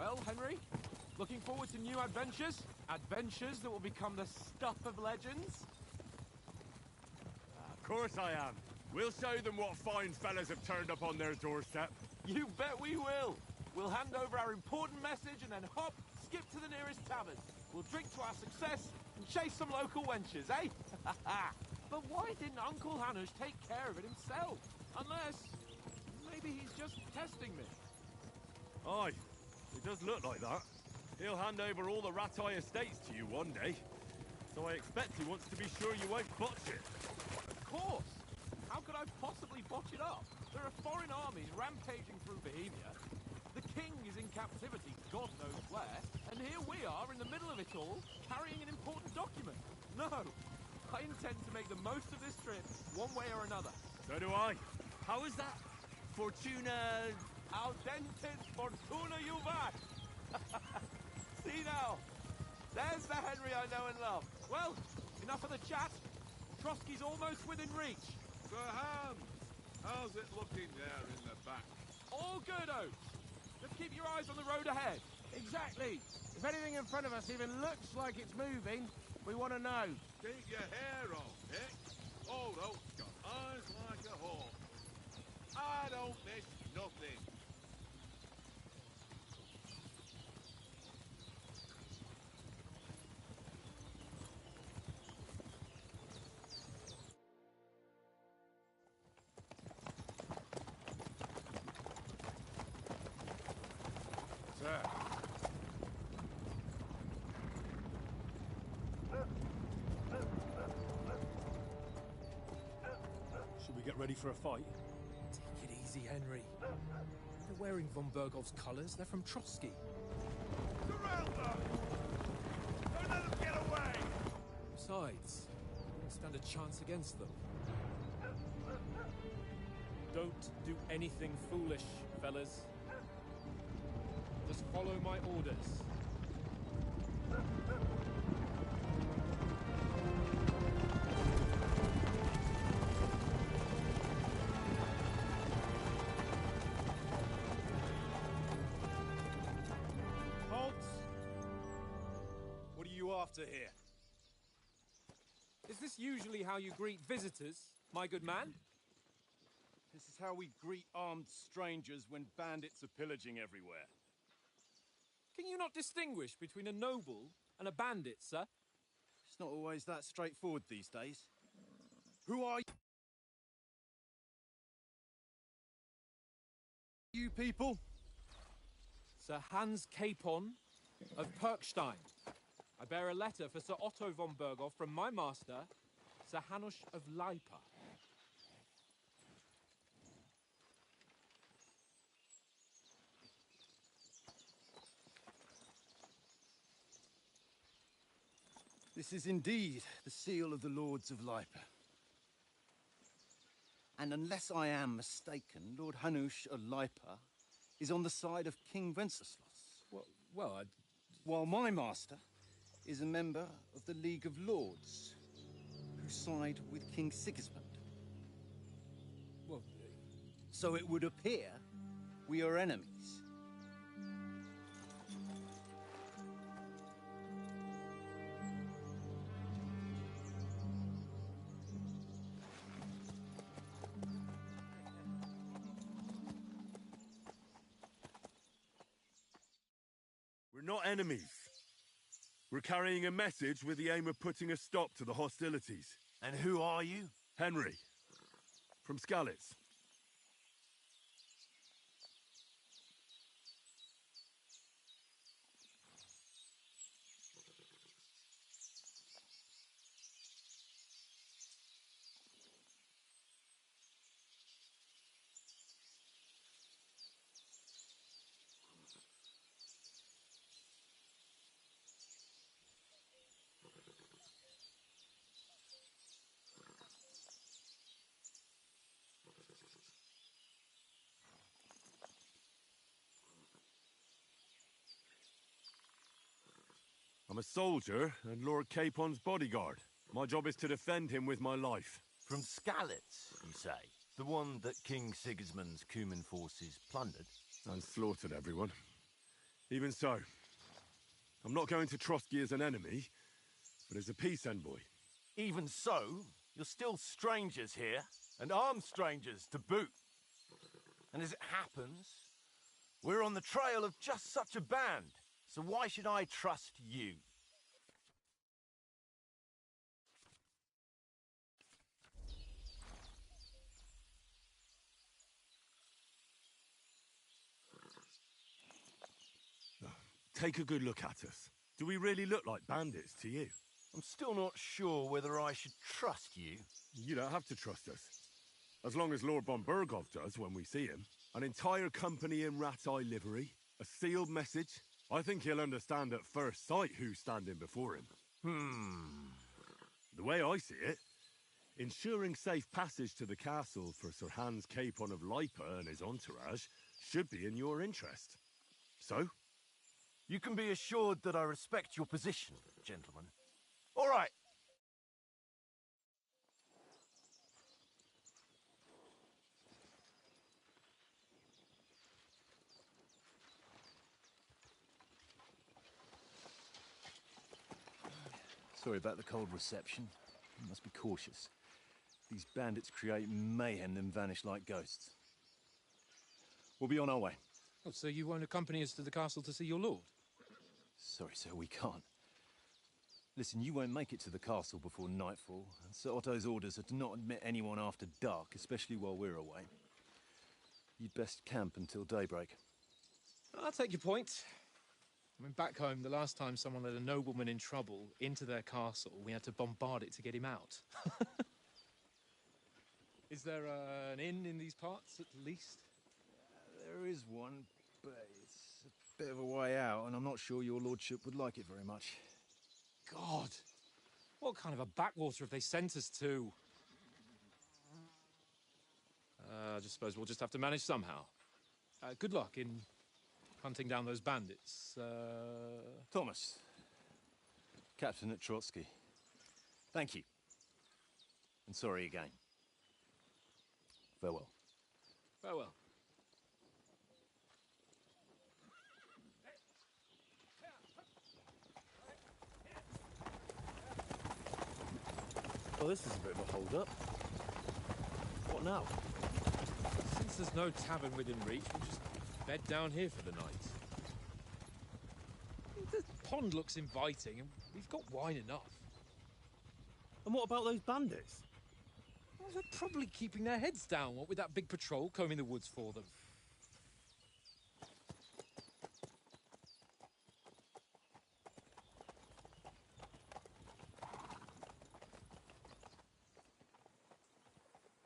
Well, Henry, looking forward to new adventures? Adventures that will become the stuff of legends? Of course I am. We'll show them what fine fellas have turned up on their doorstep. You bet we will. We'll hand over our important message and then hop, skip to the nearest tavern. We'll drink to our success and chase some local wenches, eh? But why didn't Uncle Hanush take care of it himself? Unless, maybe he's just testing me. Aye, it does look like that. He'll hand over all the Ratai estates to you one day. So I expect he wants to be sure you won't botch it. Of course! How could I possibly botch it up? There are foreign armies rampaging through Bohemia. The king is in captivity, God knows where, and here we are in the middle of it all, carrying an important document. No, I intend to make the most of this trip, one way or another. So do I. How is that? Fortuna... Audentes fortuna juvat! See now, there's the Henry I know and love. Well, enough of the chat. Trotsky's almost within reach. Sir Hans, how's it looking there in the back? All good, Oates. Just keep your eyes on the road ahead. Exactly. If anything in front of us even looks like it's moving, we want to know. Keep your hair on, Nick. Old Oak's got eyes like a hawk. I don't miss nothing. Sir. Should we get ready for a fight? Take it easy, Henry. They're wearing von Bergov's colours. They're from Trotsky. Surround them! Don't let them get away! Besides, we don't stand a chance against them. Don't do anything foolish, fellas. Just follow my orders. Halt! What are you after here? Is this usually how you greet visitors, my good man? This is how we greet armed strangers when bandits are pillaging everywhere. Can you not distinguish between a noble and a bandit, sir? It's not always that straightforward these days. Who are you people? Sir Hans Capon of Perkstein. I bear a letter for Sir Otto von Berghoff from my master, Sir Hanush of Lipa. This is indeed the seal of the Lords of Lipa. And unless I am mistaken, Lord Hanush of Lipa is on the side of King Wenceslas. While my master is a member of the League of Lords, who side with King Sigismund. So it would appear we are enemies. We're not enemies. We're carrying a message with the aim of putting a stop to the hostilities. And who are you? Henry. From Skalitz. I'm a soldier and Lord Capon's bodyguard. My job is to defend him with my life. From Skalitz, you say? The one that King Sigismund's Cuman forces plundered? And slaughtered everyone. Even so, I'm not going to trust you as an enemy, but as a peace envoy. Even so, you're still strangers here, and armed strangers to boot. And as it happens, we're on the trail of just such a band, so why should I trust you? Take a good look at us. Do we really look like bandits to you? I'm still not sure whether I should trust you. You don't have to trust us. As long as Lord von Burgov does when we see him. An entire company in rat-eye livery, a sealed message. I think he'll understand at first sight who's standing before him. The way I see it, ensuring safe passage to the castle for Sir Hans Capon of Lipa and his entourage should be in your interest. So? You can be assured that I respect your position, gentlemen. All right. Sorry about the cold reception. You must be cautious. These bandits create mayhem then vanish like ghosts. We'll be on our way. Oh, so you won't accompany us to the castle to see your lord? Sorry, sir, we can't. Listen, you won't make it to the castle before nightfall, and Sir Otto's orders are to not admit anyone after dark, especially while we're away. You'd best camp until daybreak. I'll take your point. I mean, back home, the last time someone led a nobleman in trouble into their castle, we had to bombard it to get him out. Is there an inn in these parts, at least? There is one, but it's a bit of a way out, and I'm not sure your lordship would like it very much. God! What kind of a backwater have they sent us to? I just suppose we'll just have to manage somehow. Good luck in hunting down those bandits. Thomas, Captain at Trotsky. Thank you. And sorry again. Farewell. Farewell. Well, this is a bit of a hold-up. What now? Since there's no tavern within reach, we'll just bed down here for the night. The pond looks inviting, and we've got wine enough. And what about those bandits? Well, they're probably keeping their heads down, what with that big patrol combing the woods for them.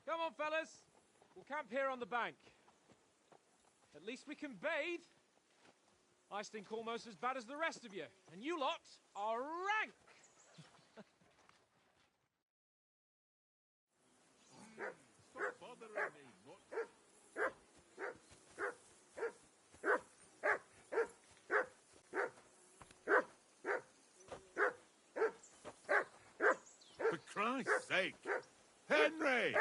Come on, fellas. We'll camp here on the bank. At least we can bathe. I stink almost as bad as the rest of you, and you lot are rank. Stop bothering me, mutt. For Christ's sake! Henry!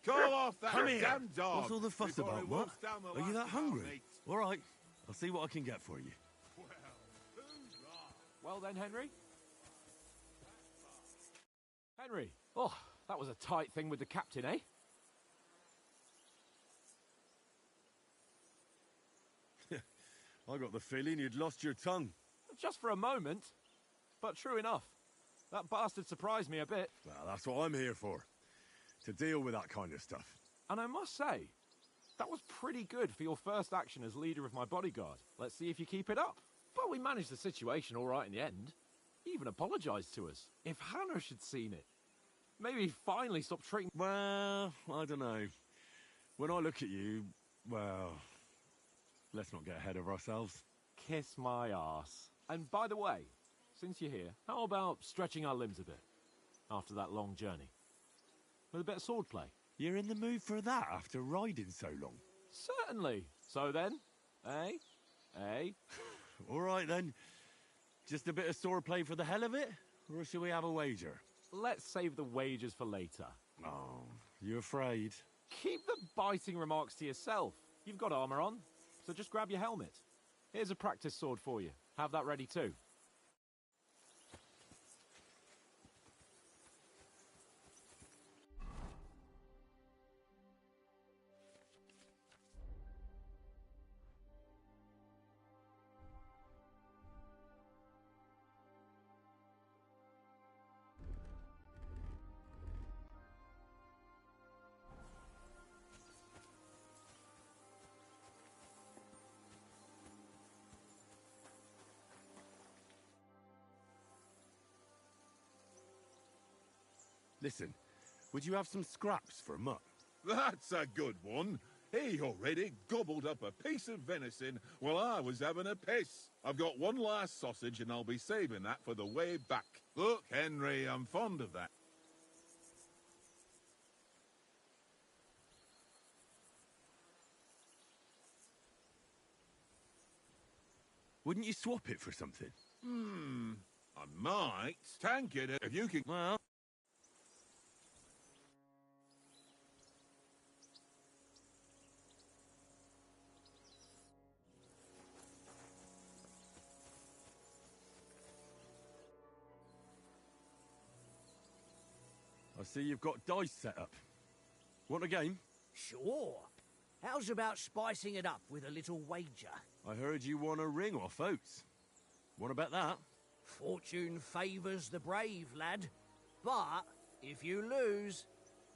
Call off that Come here. damn dog! What's all the fuss before about, he Mutt? walks down the Are you last that of our hungry? mates. All right, I'll see what I can get for you. Well, hoorah. Well then, Henry? Henry! Oh, that was a tight thing with the captain, eh? I got the feeling you'd lost your tongue. Just for a moment. But true enough. That bastard surprised me a bit. Well, that's what I'm here for. To deal with that kind of stuff. And I must say, that was pretty good for your first action as leader of my bodyguard. Let's see if you keep it up. But we managed the situation all right in the end. He even apologised to us. If Hanush had seen it, maybe he'd finally stop treating... Well, I don't know. When I look at you, well, let's not get ahead of ourselves. Kiss my arse. And by the way, since you're here, how about stretching our limbs a bit after that long journey? With a bit of swordplay. You're in the mood for that after riding so long? Certainly. So then, eh? Eh? All right then. Just a bit of swordplay for the hell of it? Or shall we have a wager? Let's save the wagers for later. Oh, you afraid? Keep the biting remarks to yourself. You've got armour on, so just grab your helmet. Here's a practice sword for you. Have that ready too. Listen, would you have some scraps for a mutt? That's a good one. He already gobbled up a piece of venison while I was having a piss. I've got one last sausage and I'll be saving that for the way back. Look, Henry, I'm fond of that. Wouldn't you swap it for something? I might. Tank it if you can... Well... I see you've got dice set up. Want a game? Sure. How's about spicing it up with a little wager? I heard you won a ring off Oates. What about that? Fortune favours the brave, lad. But if you lose,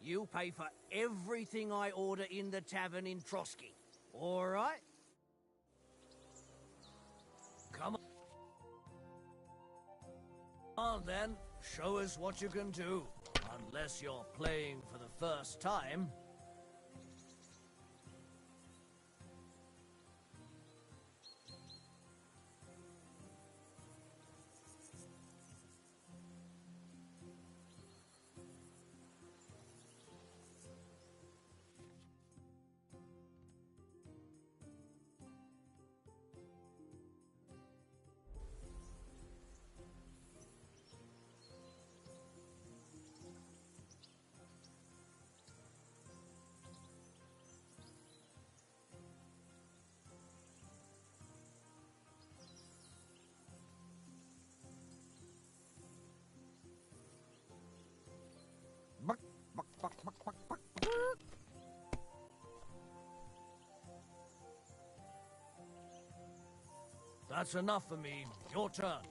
you'll pay for everything I order in the tavern in Trotsky. All right? Come on, then. Show us what you can do. Unless you're playing for the first time. That's enough for me. Your turn.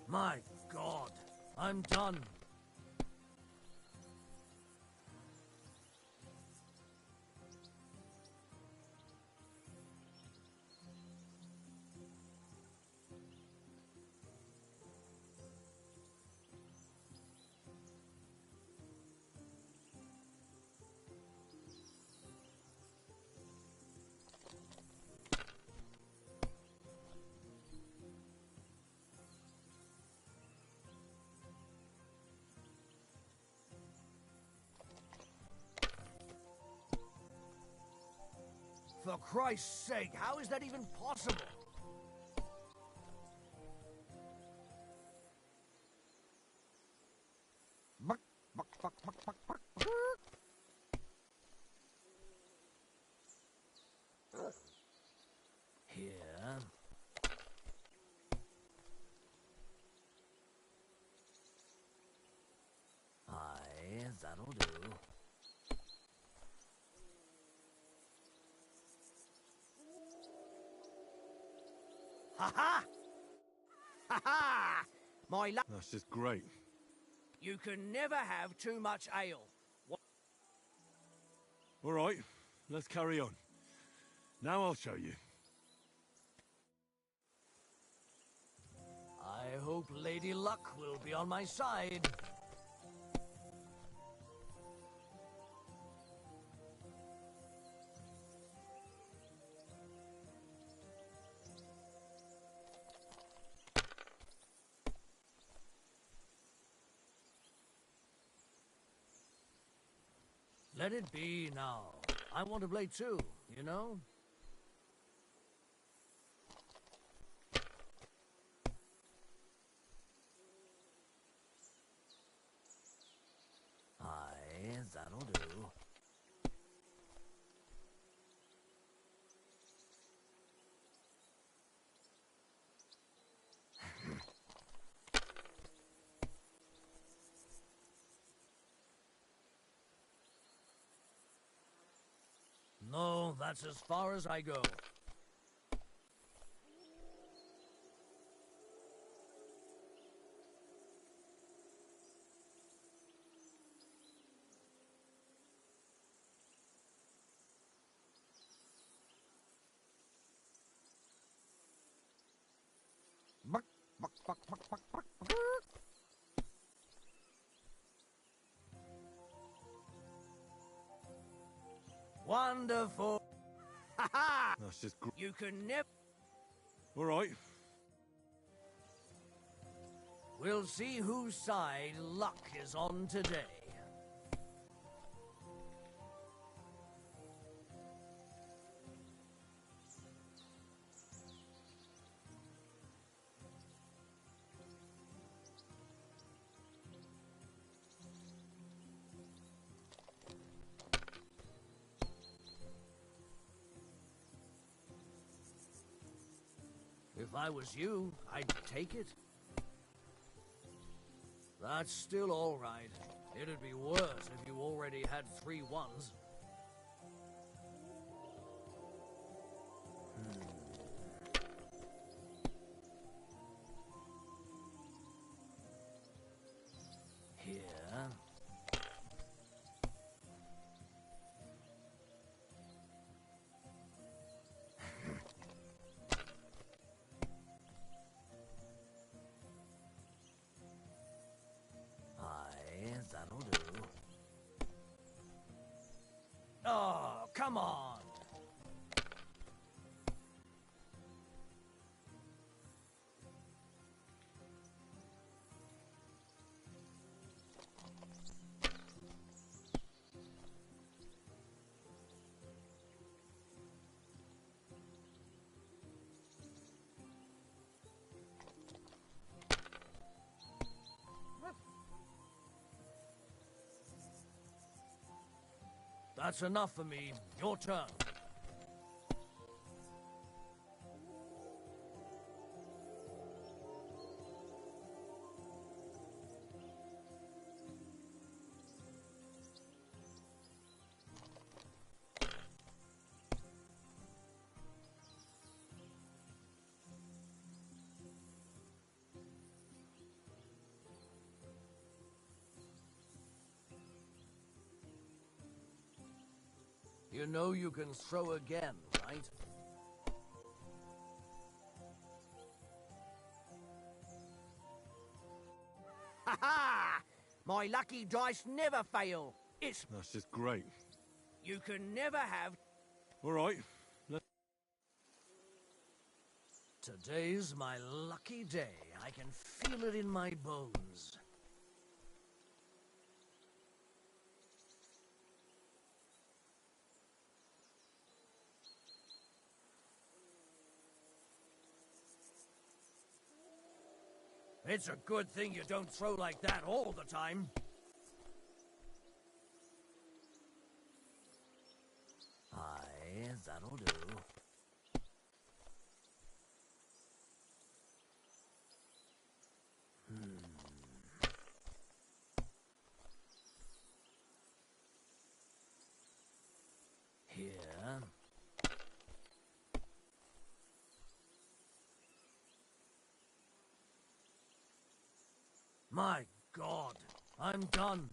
My God, I'm done. For Christ's sake, how is that even possible? Here. Aye, that'll do. Ha-ha! Ha-ha! My luck. That's just great. You can never have too much ale. All right, let's carry on. Now I'll show you. I hope Lady Luck will be on my side. Let it be now. I want to play too, you know? Aye, that'll do. No, that's as far as I go. Wonderful. Ha ha! That's just You can never. all right. We'll see whose side luck is on today. If I was you, I'd take it. That's still all right. It'd be worse if you already had 3 ones. Here. Aye, that'll do. Oh, come on! That's enough for me. Your turn. You know you can throw again, right? Ha ha! My lucky dice never fail. It's... That's just great. You can never have... All right. Today's my lucky day. I can feel it in my bones. It's a good thing you don't throw like that all the time. Aye, that'll do. Here. My God, I'm done.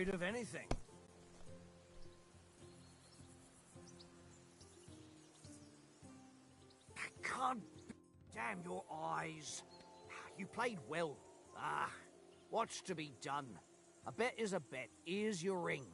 afraid of anything. God damn your eyes. You played well. What's to be done? A bet is a bet. Here's your ring.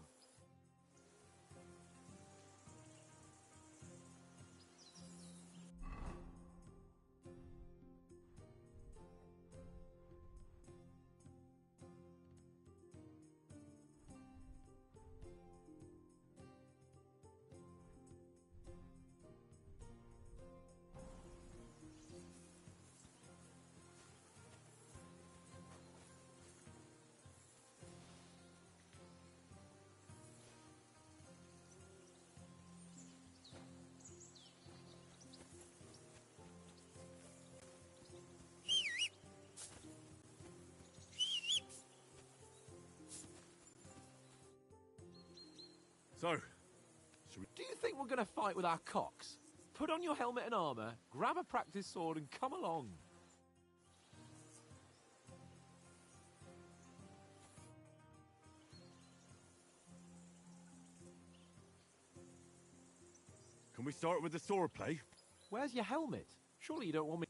So, Do you think we're going to fight with our cocks? Put on your helmet and armour, grab a practice sword and come along. can we start with the sword play? Where's your helmet? Surely you don't want me...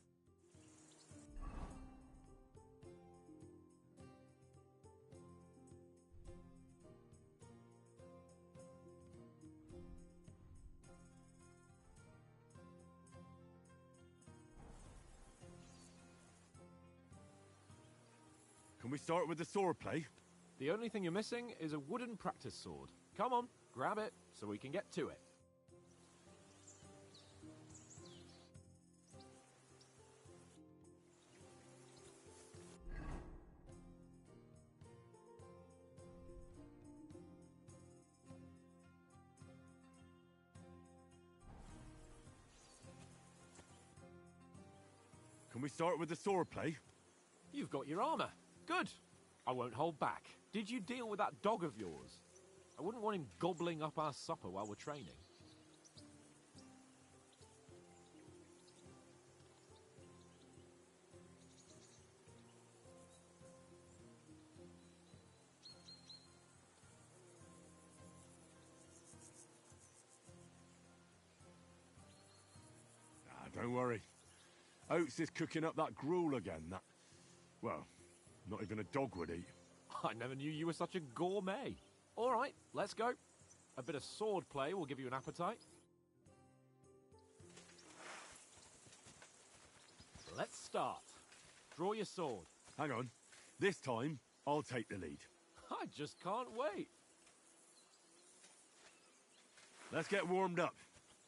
Can we start with the sword play? The only thing you're missing is a wooden practice sword. Come on, grab it so we can get to it. Can we start with the sword play? You've got your armour. Good. I won't hold back. Did you deal with that dog of yours? I wouldn't want him gobbling up our supper while we're training. Don't worry. Oates is cooking up that gruel again, that... Well, not even a dog would eat. I never knew you were such a gourmet. All right, let's go. A bit of sword play will give you an appetite. Let's start. Draw your sword. Hang on. This time, I'll take the lead. I just can't wait. Let's get warmed up.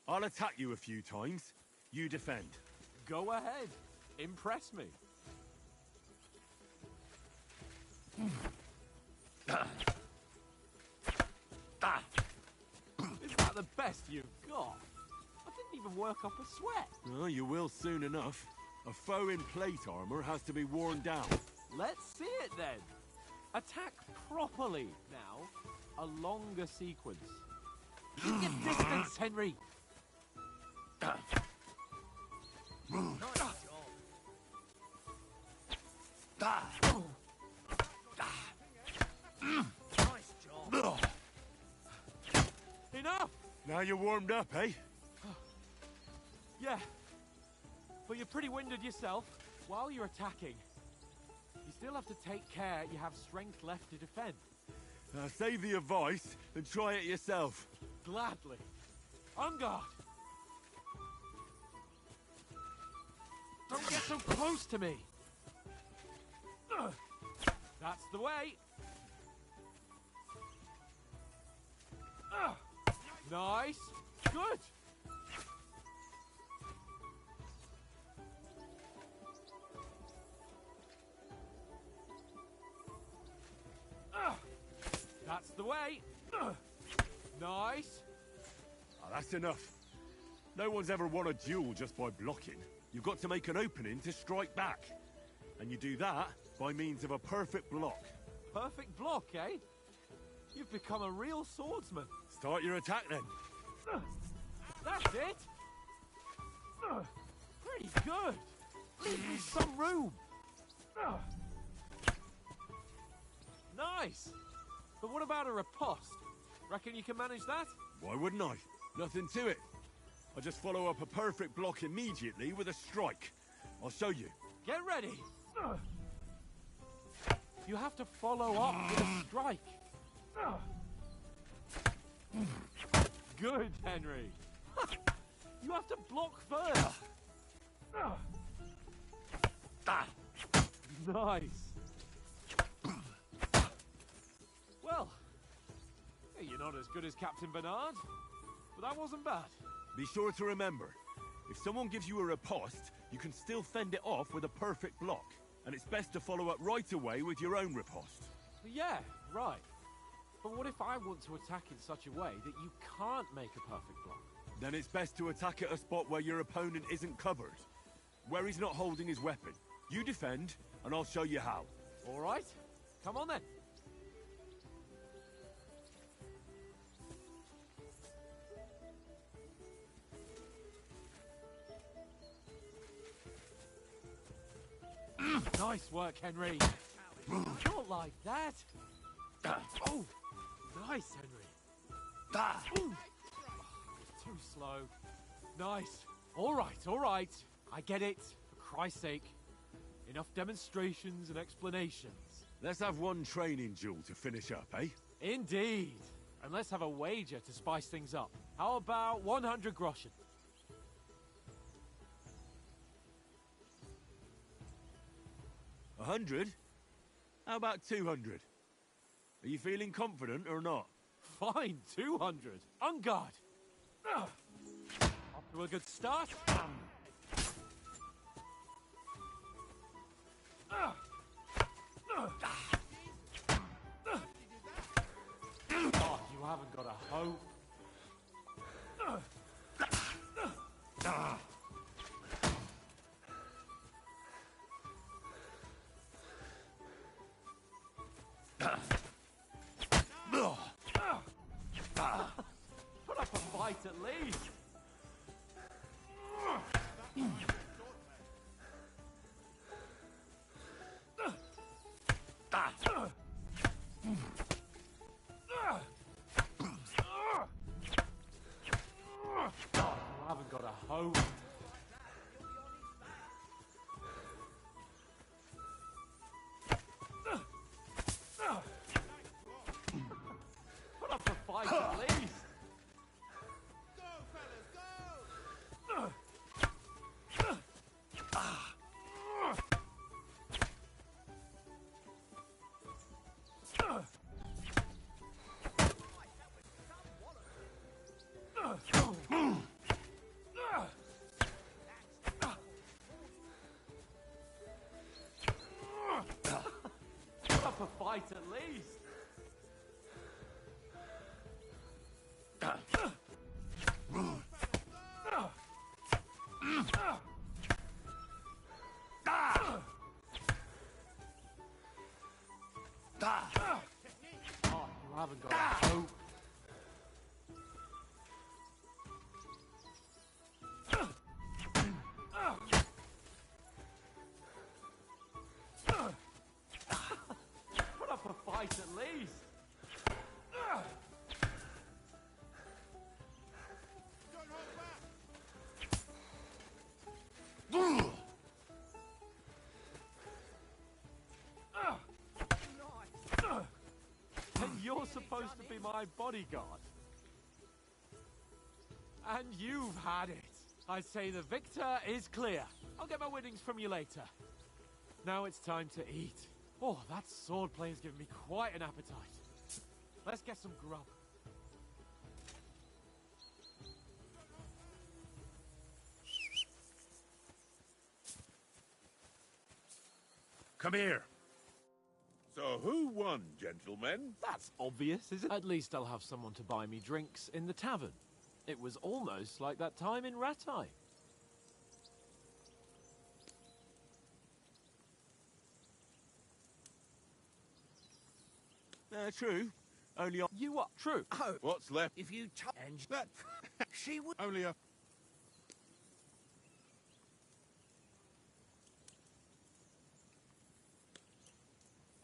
I'll attack you a few times. You defend. Go ahead. Impress me. Is that the best you've got? I didn't even work up a sweat. Oh, you will soon enough. A foe in plate armor has to be worn down. Let's see it then. Attack properly. Now, a longer sequence. Keep your distance, Henry. Nice job. Enough! Now you're warmed up, eh? Yeah. But you're pretty winded yourself. While you're attacking, you still have to take care you have strength left to defend. Save the advice and try it yourself. Gladly. On guard! Don't get so close to me! That's the way! Nice! Good! That's the way! Nice! That's enough. No one's ever won a duel just by blocking. You've got to make an opening to strike back. And you do that by means of a perfect block. Perfect block, eh? You've become a real swordsman. Start your attack then. That's it! Pretty good! Leave me some room! Nice! But what about a riposte? Reckon you can manage that? Why wouldn't I? Nothing to it. I just follow up a perfect block immediately with a strike. I'll show you. Get ready! You have to follow up with a strike. Good, Henry. You have to block first. Nice. Well, you're not as good as Captain Bernard, but that wasn't bad. Be sure to remember, if someone gives you a riposte, you can still fend it off with a perfect block. And it's best to follow up right away with your own riposte. Yeah, right. But what if I want to attack in such a way that you can't make a perfect block? Then it's best to attack at a spot where your opponent isn't covered. Where he's not holding his weapon. You defend, and I'll show you how. All right. Come on then. Nice work, Henry. Not like that. Oh, nice, Henry. Ooh. Too slow. Nice. All right. I get it. For Christ's sake. Enough demonstrations and explanations. Let's have one training duel to finish up, eh? Indeed. And let's have a wager to spice things up. How about 100 groschen? 100? How about 200? Are you feeling confident or not? Fine, 200. On guard. Off to a good start. Oh, you haven't got a hope. Put up a fight at least. You haven't got a hope. Put up a fight at least. Put up a fight at least. Oh, you haven't got a hope. Put up a fight at least. And you're supposed to be my bodyguard. And you've had it. I say the victor is clear. I'll get my winnings from you later. Now it's time to eat. Oh, that swordplay has given me quite an appetite. Let's get some grub. Come here. So who won, gentlemen? That's obvious, isn't it? At least I'll have someone to buy me drinks in the tavern. It was almost like that time in Rattay. True. Only on... You are true. Oh, What's left? if you and That she would. only a...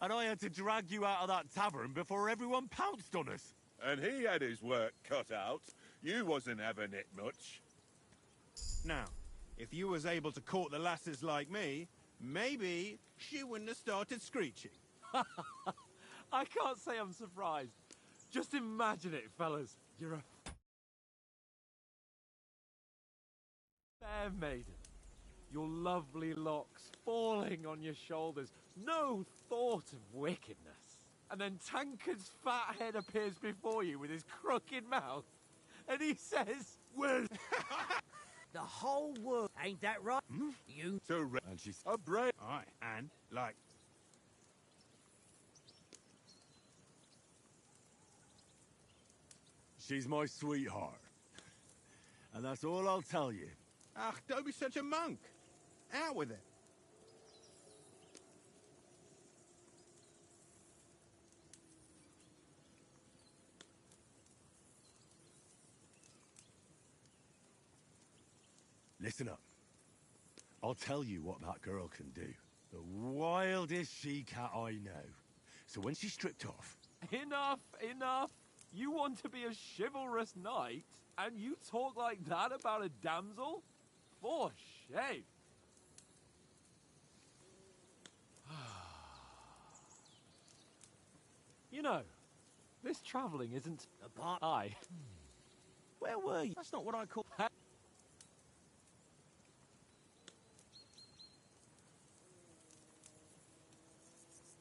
And I had to drag you out of that tavern before everyone pounced on us. And he had his work cut out. You wasn't having it much. Now, if you was able to court the lasses like me, maybe she wouldn't have started screeching. I can't say I'm surprised. Just imagine it, fellas. You're a fair maiden. Your lovely locks falling on your shoulders. No thought of wickedness. And then Tankard's fat head appears before you with his crooked mouth. And he says, "Well..." The whole world, ain't that right? You... And she's A brave. Aye, and, like, She's my sweetheart. And that's all I'll tell you. ah, don't be such a monk. Out with it. Listen up. I'll tell you what that girl can do. The wildest she-cat I know. So when she's stripped off... Enough, enough. You want to be a chivalrous knight, and you talk like that about a damsel? For shame. You know, this travelling isn't... Apart... I. Where were you? That's not what I call...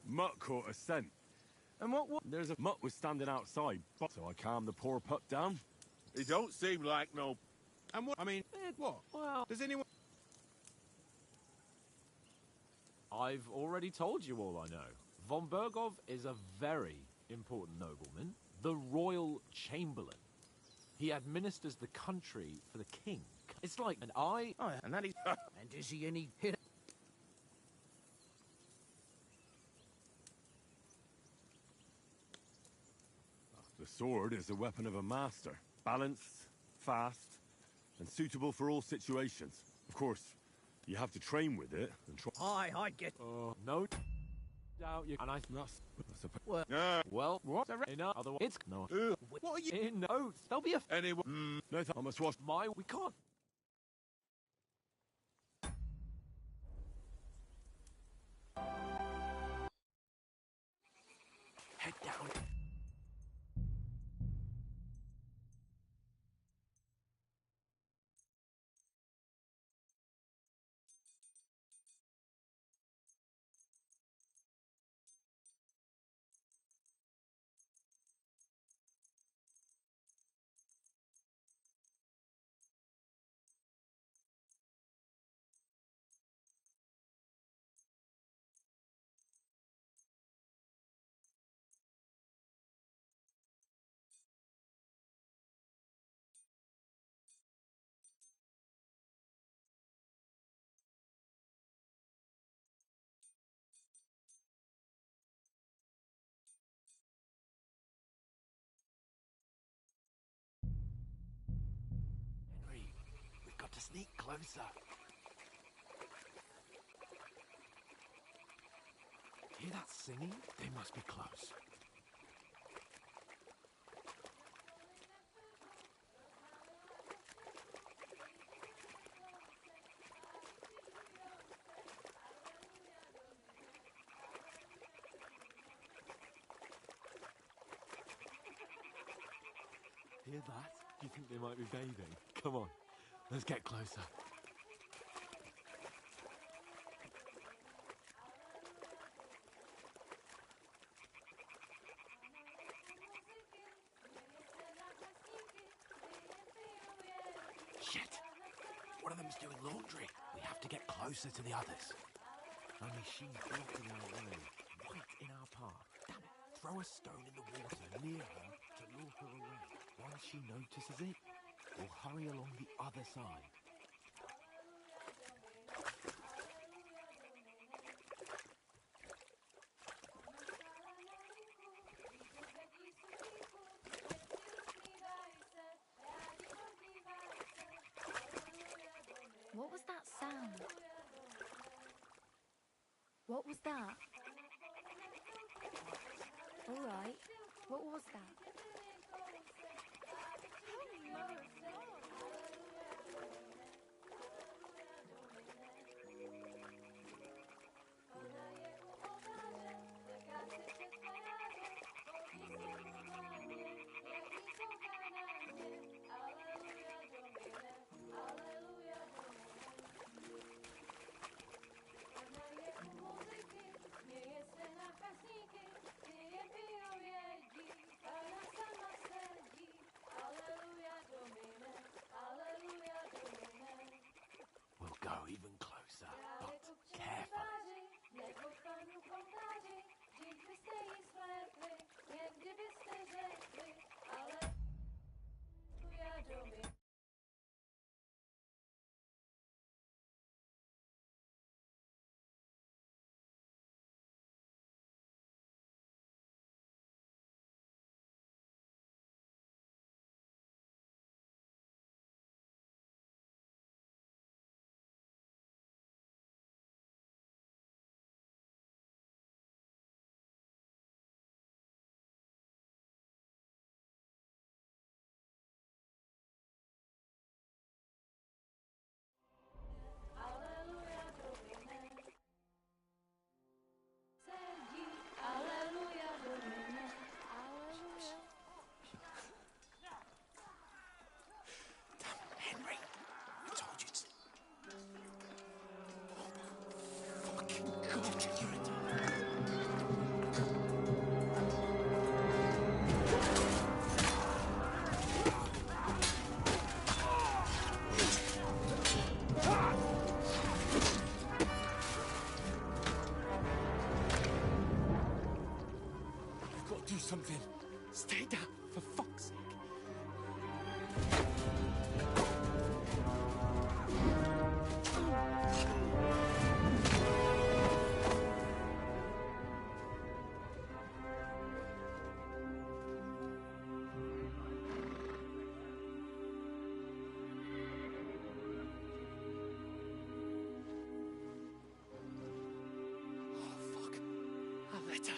Mutt caught a scent. And what... There's a mutt was standing outside, so I calmed the poor pup down. He don't seem like no... And what... I mean, what? Well, Does anyone... I've already told you all I know. Von Bergov is a very important nobleman, the royal chamberlain. He administers the country for the king. It's like an eye... Oh, yeah, and that is... And is he any hit? The sword is the weapon of a master. Balanced, fast, and suitable for all situations. Of course, you have to train with it and try... I get... no doubt you... And I... Well, Well, What? enough. Otherwise, it's... No. What are you... In notes. There'll be a... Anyone... No, I must wash... My... We can't... Head down. Henry, we've got to sneak closer. Hear that singing? They must be close. Hear that? Do you think they might be bathing? Come on, let's get closer. Shit! One of them's doing laundry. We have to get closer to the others. Only she's blocking our way, right in our path. Damn it. Throw a stone in the water near her to lure her away. Once she notices it, we'll hurry along the other side. What was that sound? What was that? all right. What was that? We'll go even closer, but carefully. Henry, I told you to. Fucking God, you're a You've got to do something. Stay down, for fuck's sake. Letter.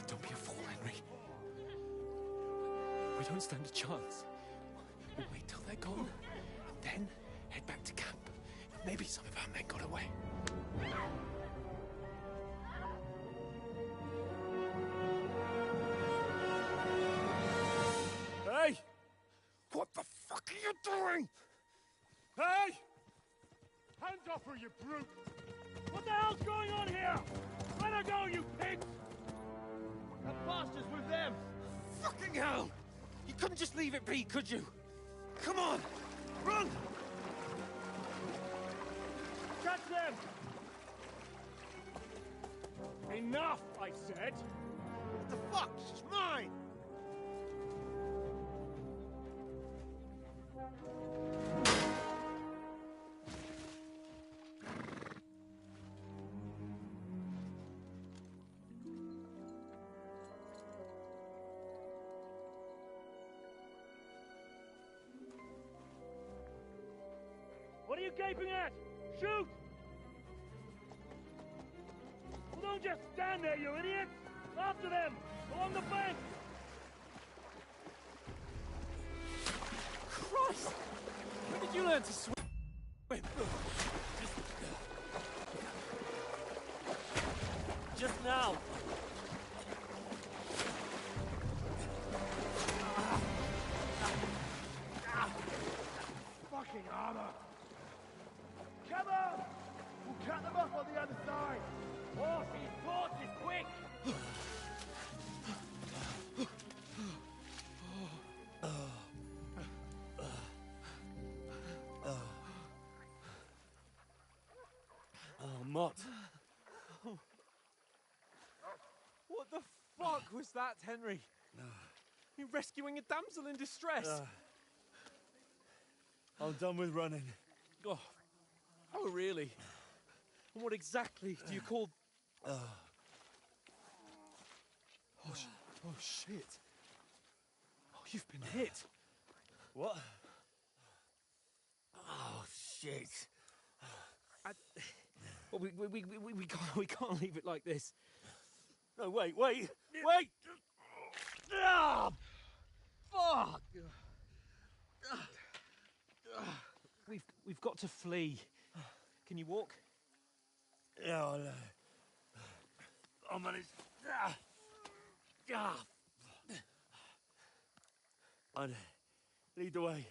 Don't be a fool, Henry. We don't stand a chance. We'll wait till they're gone, and then head back to camp. Maybe some of our men got away. Hey! What the fuck are you doing? Hey! Hands off her, you brute! What the hell's going on here? Let her go, you pigs! That bastard's with them! Fucking hell! You couldn't just leave it be, could you? Come on! Run! Catch them! Enough, I said! What the fuck? She's mine! What are you gaping at? Shoot! Well, don't just stand there, you idiot! After them! Along the bank! Christ! When did you learn to swim? Just now! Fucking armor! Come on! We'll cut them off on the other side! Horses, quick! Oh, Mott. What the fuck was that, Henry? You rescuing a damsel in distress? I'm done with running. Oh, really? And what exactly do you call... Oh, shit. Oh, you've been hit. What? Oh, shit. Well, we can't leave it like this. No, wait! Ah! Fuck! We've got to flee. Can you walk? Yeah, I'll manage. I'd lead the way.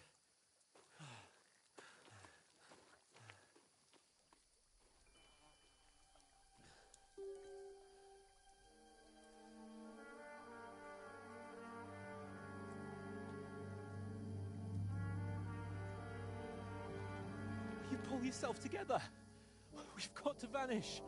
You pull yourself together. We've got to vanish.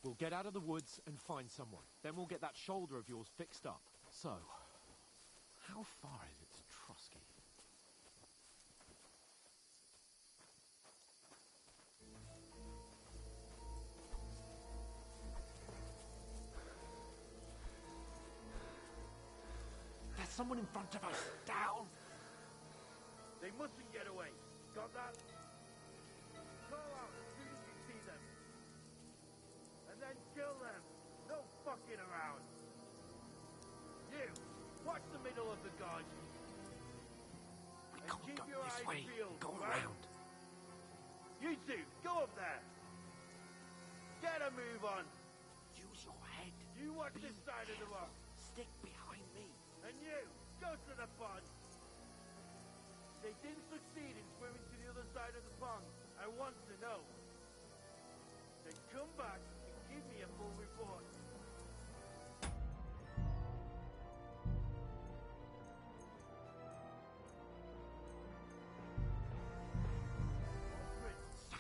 We'll get out of the woods and find someone. Then we'll get that shoulder of yours fixed up. So, how far is it to Trotsky? There's someone in front of us. Down! They mustn't get away. Got that? Call out as soon as you see them. And then kill them. No fucking around. You, watch the middle of the garden. We And can't keep go your this eyes way. peeled, Go right? around. You two, go up there. Get a move on. Use your head. You watch this side of the rock. Stick behind me. And you, go to the pond. They didn't succeed in swimming to the other side of the pond. I want to know. Then come back and give me a full report.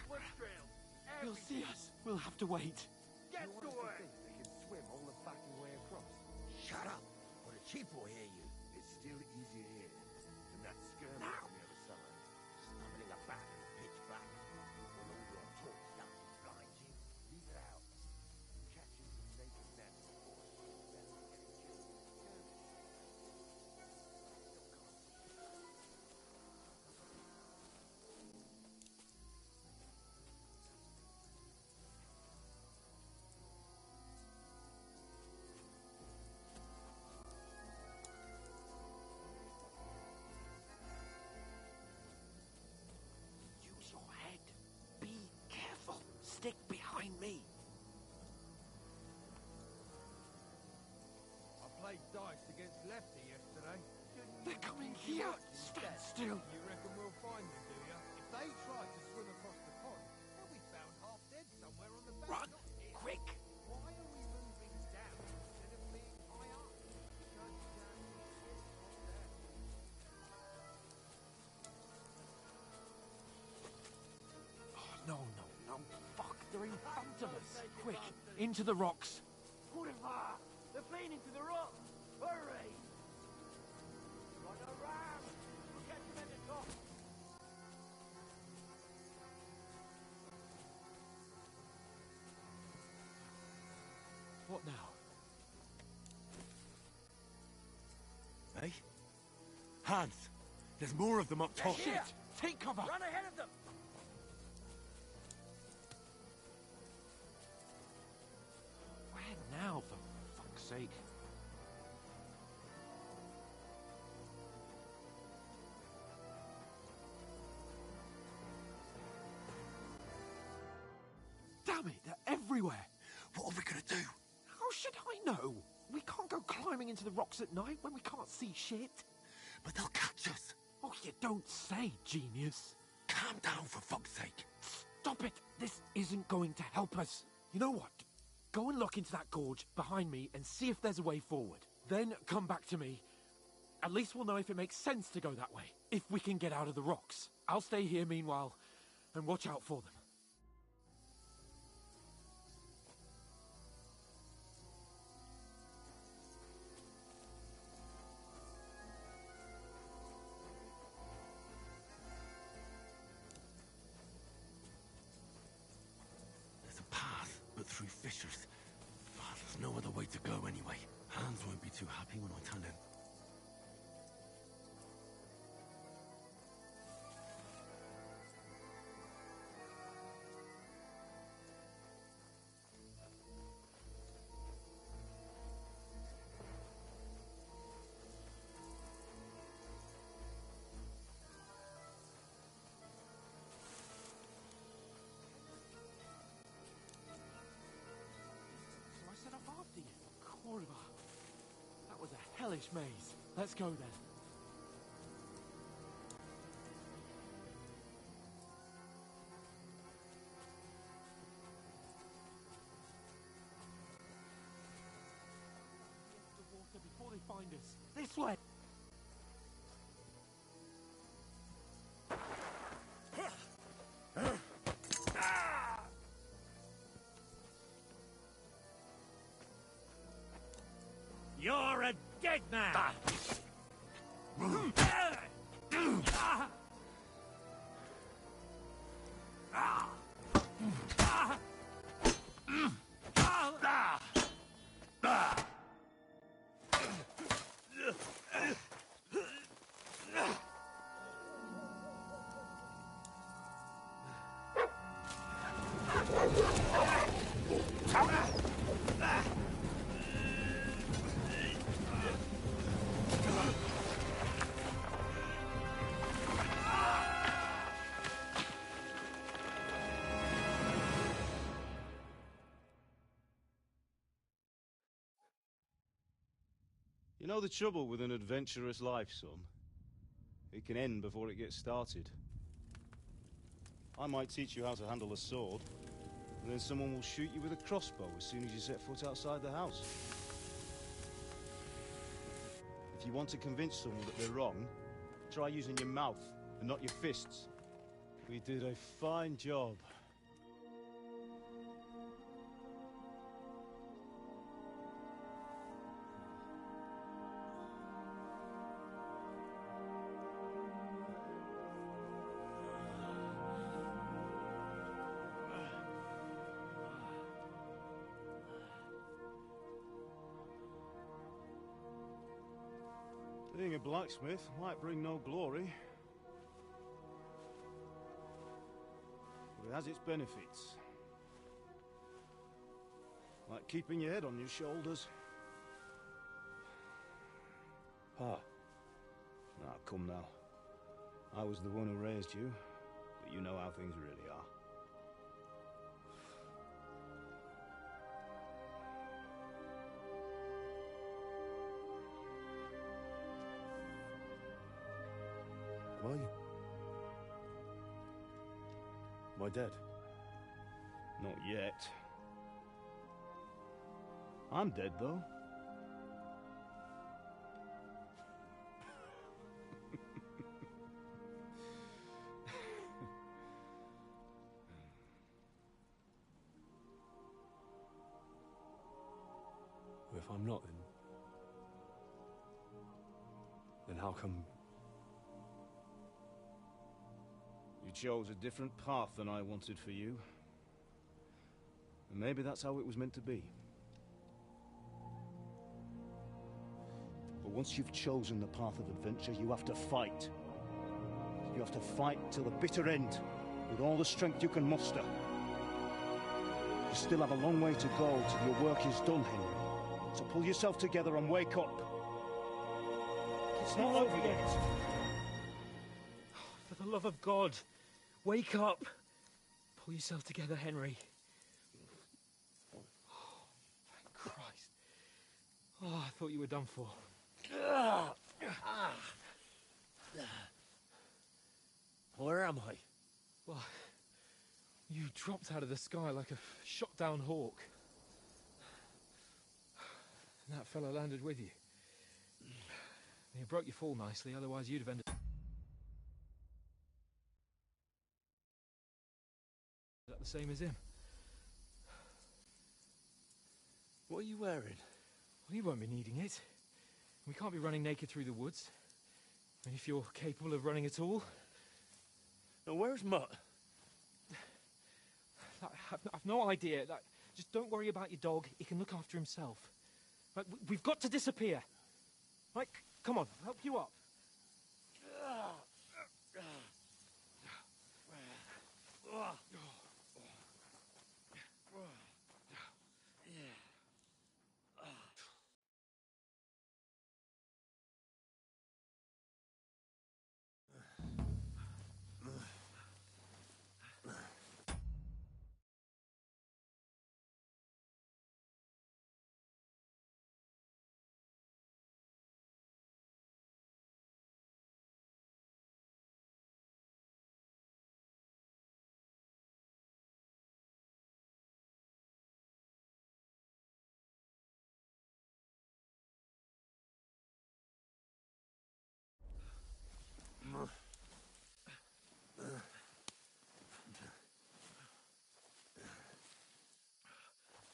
Foot trails. He'll see us. We'll have to wait. Get to work. They can swim all the fucking way across. Shut up, or the chief will hear you. It's still easier here than that skirmish on the other side. Stumbling about in the pitch black. All over your talk starts to blind you. Leave it out. Catching some naked men, of course. Better than getting killed. Use your head. Be careful. Stick behind me. I played dice against Lefty yesterday. They're coming here. Stand still. You reckon we'll find them, do you? If they try to swim across the pond, they'll be found half dead somewhere on the bank. Run. not here. Quick. Why are we moving down instead of being high up? Because you can't see shit from there. No. Fuck, they're in front of us. Quick, into the rocks. Boulevard! They're fleeing into the rock! Hurry! Run around! We'll catch them at the top! What now? Hey? Hans! There's more of them up top. Shit! Take cover! Run ahead of them! Where now, for fuck's sake? Damn it, they're everywhere! What are we gonna do? How should I know? We can't go climbing into the rocks at night when we can't see shit. But they'll catch us. Oh, you don't say, genius. Calm down, for fuck's sake. Stop it! This isn't going to help us. You know what? Go and look into that gorge behind me and see if there's a way forward. Then come back to me. At least we'll know if it makes sense to go that way. If we can get out of the rocks. I'll stay here meanwhile and watch out for them. through fissures. Ah, there's no other way to go anyway. Hans won't be too happy when I turn in. So I set off after you. Corva. That was a hellish maze. Let's go then. The water before they find us. This way. You're a dead man! You know the trouble with an adventurous life, son? It can end before it gets started. I might teach you how to handle a sword, and then someone will shoot you with a crossbow as soon as you set foot outside the house. If you want to convince someone that they're wrong, try using your mouth and not your fists. We did a fine job. Being a blacksmith might bring no glory, but it has its benefits. Like keeping your head on your shoulders. Pa. Ah, come now. I was the one who raised you, but you know how things really are. Am I dead? Not yet. I'm dead, though. Well, if I'm not, then how come... You chose a different path than I wanted for you. And maybe that's how it was meant to be. But once you've chosen the path of adventure, you have to fight. You have to fight till the bitter end, with all the strength you can muster. You still have a long way to go till your work is done, Henry. So pull yourself together and wake up. It's not over yet. For the love of God, wake up. Pull yourself together, Henry. Oh, thank Christ. Oh, I thought you were done for. Where am I? Well, you dropped out of the sky like a shot-down hawk. And that fellow landed with you. You broke your fall nicely, otherwise you'd have ended... Is that the same as him? What are you wearing? Well, you won't be needing it. We can't be running naked through the woods. And if you're capable of running at all... Now, where's Mutt? I've no idea. Just don't worry about your dog. He can look after himself. Right, we've got to disappear. Right, come on, I'll help you up.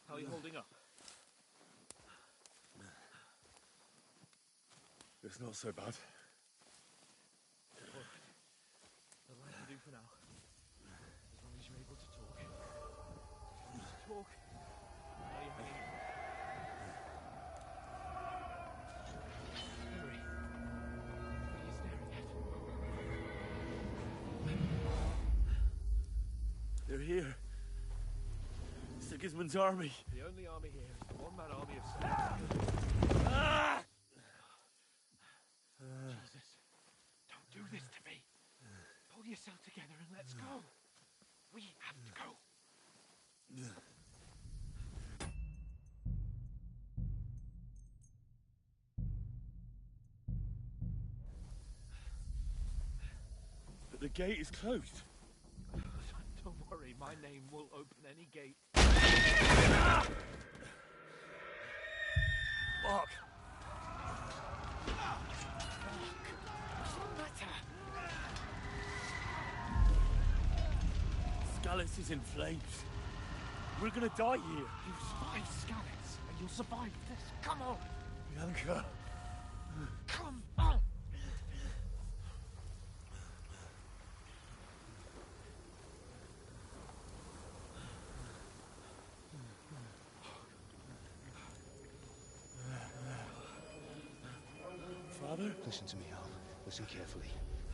How are you holding up? It's not so bad. That'll have to do for now. As long as you're able to talk. Just talk. How are you hanging in? Henry, what are you staring at? They're here. Sigismund's army. The only army here is the one-man army of Sigismund. Ah! Jesus, don't do this to me. Pull yourself together and let's go. We have to go. But the gate is closed. Don't worry, my name will open any gate. Fuck! What's the matter? Scallis is in flames. We're gonna die here. You survived Scalix, and you'll survive this. Come on! Bianca. Come on! Father? Listen to me, Al. Listen carefully.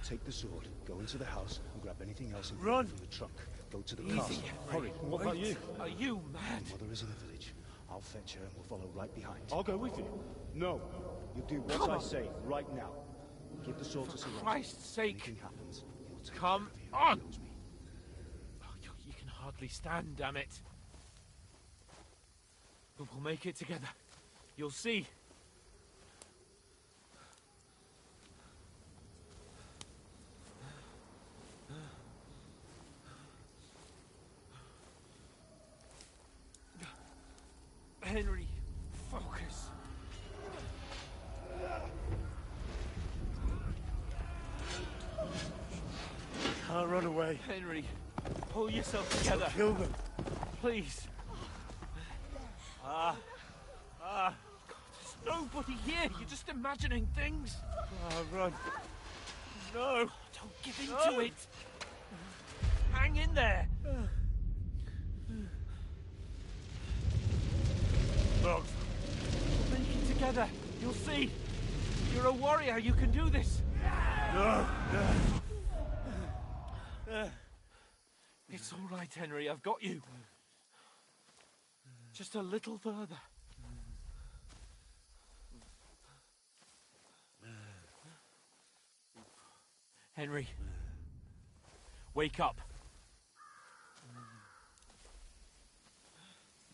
Take the sword, go into the house, and grab anything else Run! important from the trunk. Go to the Easy, castle. Henry. Hurry. What about you? Are you mad? My mother is in the village. I'll fetch her and we'll follow right behind. I'll go with you. No. You do what Come I on. say right now. Give the sword to Sir Christ's sake! Anything happens, he'll take Come care of you. on! He knows me. Oh, you can hardly stand, damn it. But we'll make it together. You'll see. Henry, focus. Can't run away. Henry, pull yourself together. Kill them. Please. There's nobody here. You're just imagining things. Run. No. Don't give in to it. Hang in there. Look. We'll make it together. You'll see. You're a warrior. You can do this. No. It's all right, Henry. I've got you. Just a little further. Henry. Wake up.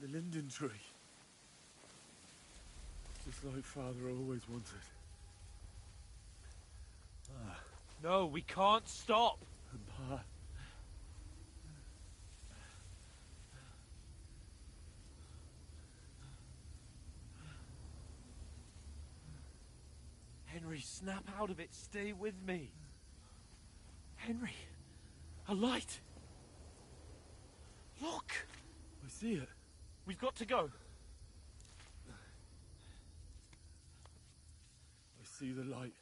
The linden tree. Just like Father always wanted. No, we can't stop. And Pa. Henry, snap out of it. Stay with me. Henry, a light. Look. I see it. We've got to go. I see the light.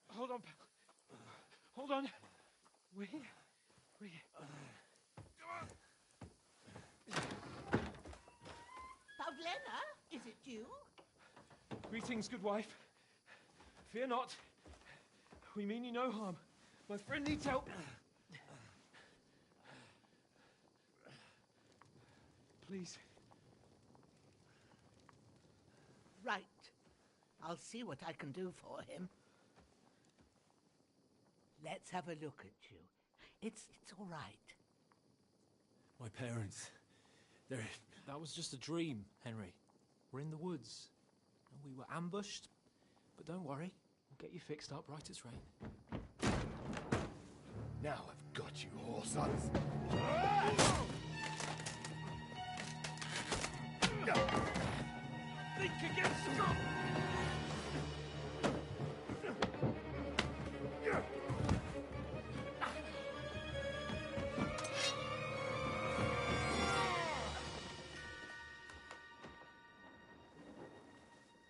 Hold on, pal. Hold on. We... Pavlena, is it you? Greetings, good wife. Fear not. We mean you no harm. My friend needs help. Please. Right. I'll see what I can do for him. Let's have a look at you. It's all right. My parents. That was just a dream, Henry. We're in the woods. We were ambushed. But don't worry. We'll get you fixed up right as rain. Now I've got you, whoresons. Think again, Scott!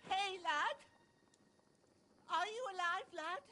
Hey, lad! Are you alive, lad?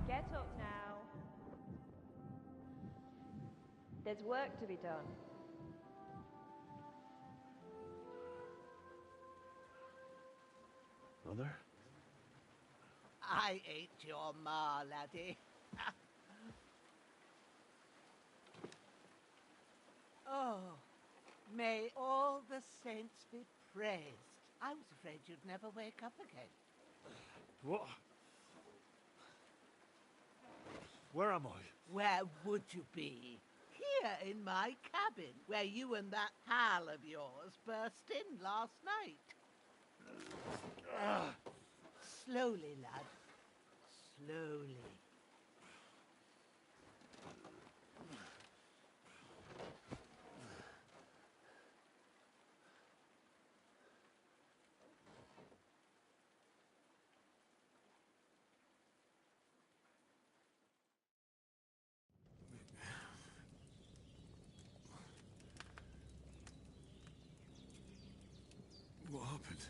Get up now. There's work to be done. Mother? I ain't your ma, laddie. Oh, may all the saints be praised. I was afraid you'd never wake up again. What? Where am I? Where would you be? Here in my cabin, where you and that pal of yours burst in last night. Slowly, lad. Slowly. What happened?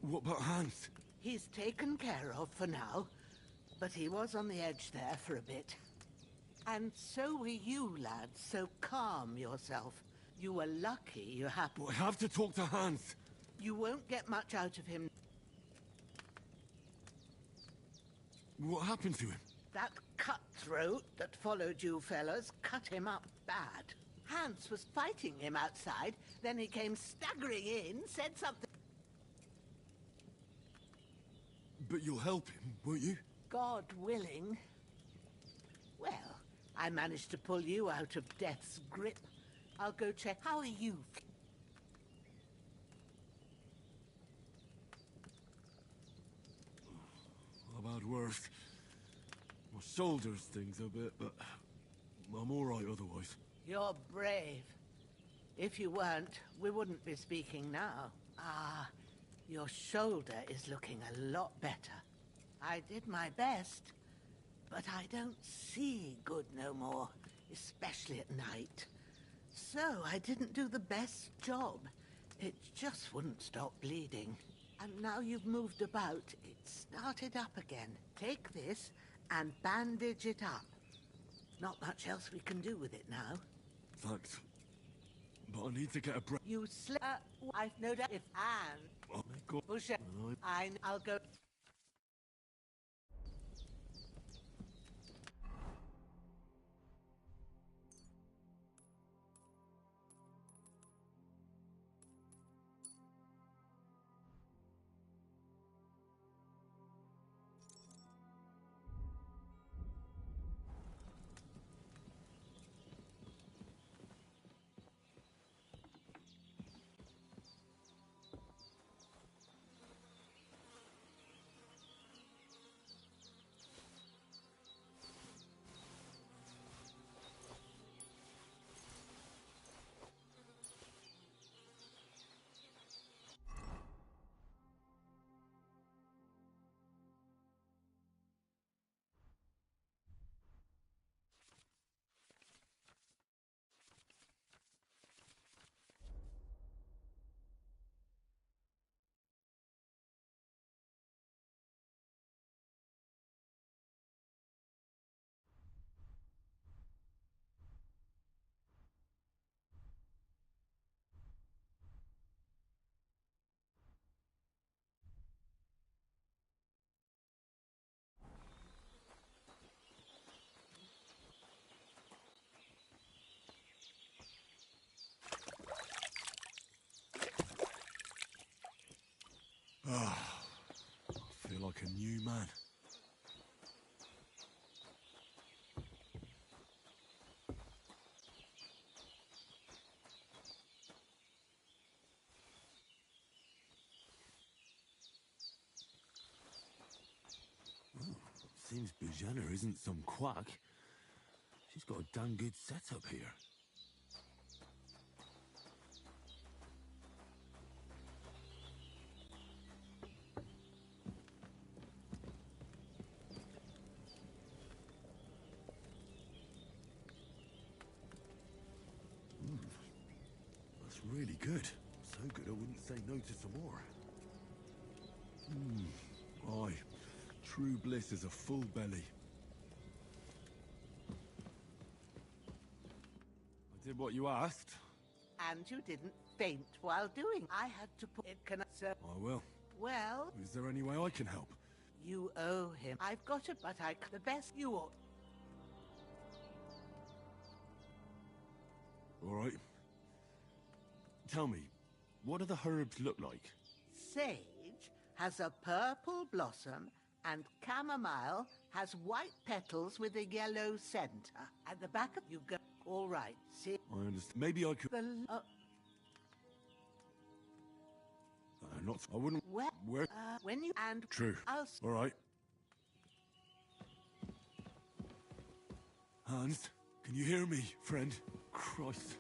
What about Hans? He's taken care of for now, but he was on the edge there for a bit. And so were you, lad, so calm yourself. You were lucky you happened. But I have to talk to Hans. You won't get much out of him. What happened to him? That cutthroat that followed you fellas cut him up bad. Hans was fighting him outside, then he came staggering in, said something. But you'll help him, won't you? God willing. Well, I managed to pull you out of death's grip. I'll go check. How are you? I've had worse. My shoulder stings a bit, but I'm all right otherwise. You're brave. If you weren't, we wouldn't be speaking now. Ah, your shoulder is looking a lot better. I did my best, but I don't see good no more, especially at night. So I didn't do the best job. It just wouldn't stop bleeding. And now you've moved about, it started up again. Take this and bandage it up. Not much else we can do with it now. Thanks. But I need to get a breath. You I've no doubt if Anne... Oh my God. Push it. I'll go... like a new man. Seems Bujana isn't some quack. She's got a damn good setup here. That's really good. So good I wouldn't say no to some more. Aye. True bliss is a full belly. I did what you asked. And you didn't faint while doing. I had to put it. Can I, sir? I will. Well, Is there any way I can help? you owe him. I've got it, but the best you ought. All right. Tell me, what do the herbs look like? Sage has a purple blossom, and chamomile has white petals with a yellow center. At the back of you go. All right. See. I understand. Maybe I could. Not. I wouldn't. Well, Where? when you and True. All right. Hans, can you hear me, friend? Christ.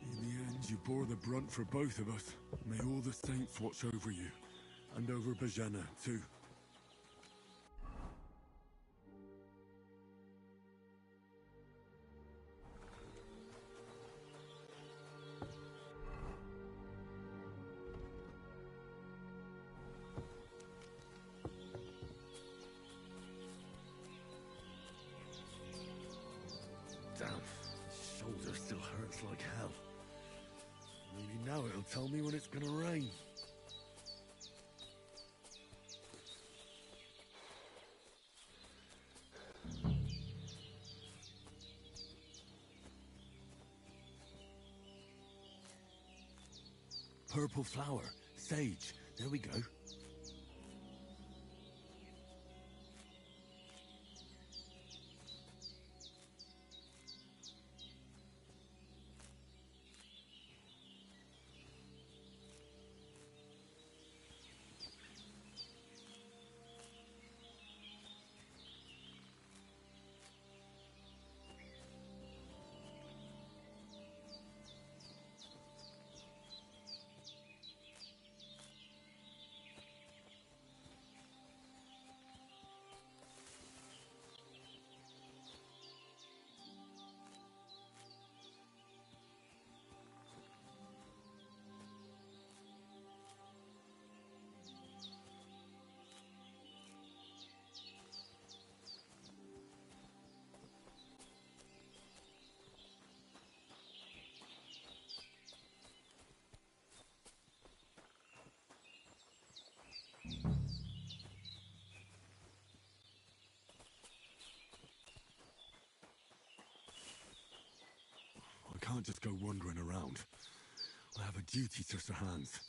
In the end, you bore the brunt for both of us. May all the saints watch over you, and over Bajana too. Damn, shoulder still hurts like hell. Maybe now it'll tell me when it's gonna rain. Purple flower, sage, there we go. I can't just go wandering around. I have a duty to Sir Hans.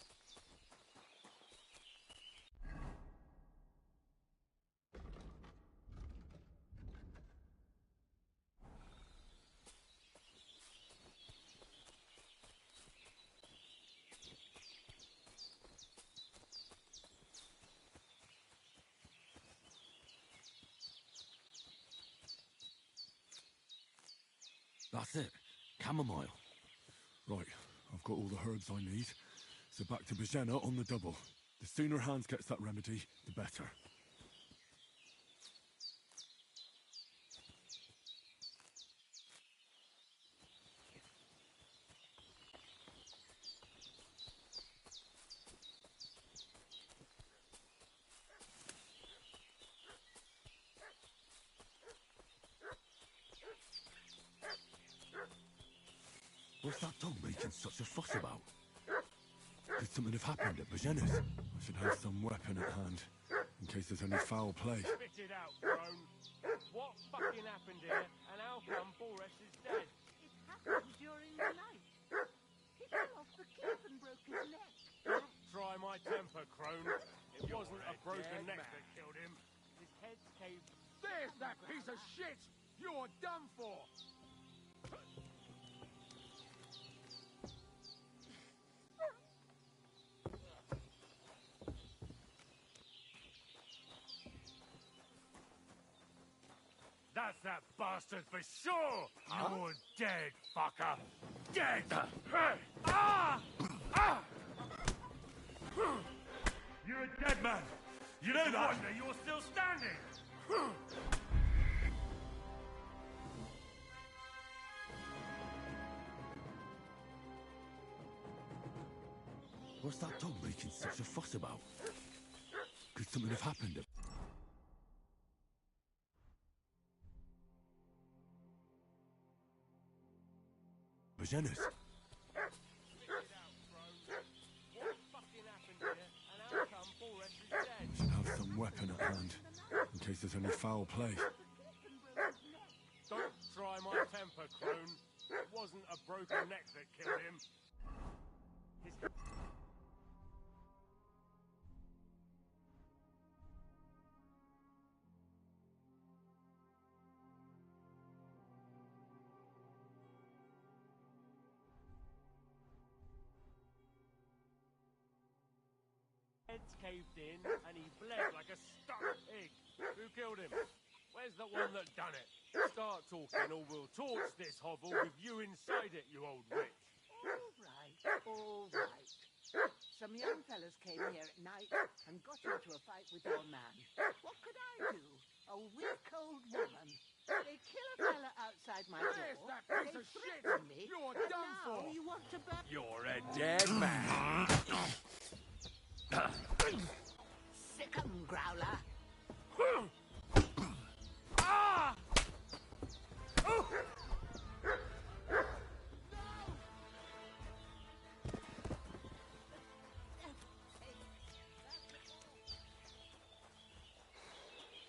That's it. Chamomile. Right, I've got all the herbs I need. So back to Bajana on the double. The sooner Hans gets that remedy, the better. What's that dog making such a fuss about? Could something have happened at Bajana's? I should have some weapon at hand, in case there's any foul play. Spit it out, drone. What fucking happened here, and how come Boris is dead? It happened during the night. He fell off the cliff and broke his neck. try my temper, crone. It wasn't a broken neck that killed him. His head's caved. There's that piece of shit! You're done for! That's that bastard for sure! You're dead, fucker! Dead! Ah! Ah! You're a dead man! You know that? Wonder you're still standing! What's that dog making such a fuss about? Could something have happened? Vagenas. We should have some weapon at hand, in case there's any foul play. Don't try my temper, crone. It wasn't a broken neck that killed him. His... head's caved in and he bled like a stuck pig. Who killed him? Where's the one that done it? Start talking or we'll torch this hovel with you inside it, you old witch. All right. Some young fellas came here at night and got into a fight with your man. What could I do? A weak old woman. They kill a fella outside my door. There's that piece of shit! Me, You're and done now for! you want to burn... You're a dead man! Sick 'em, Growler. Ah! Oh!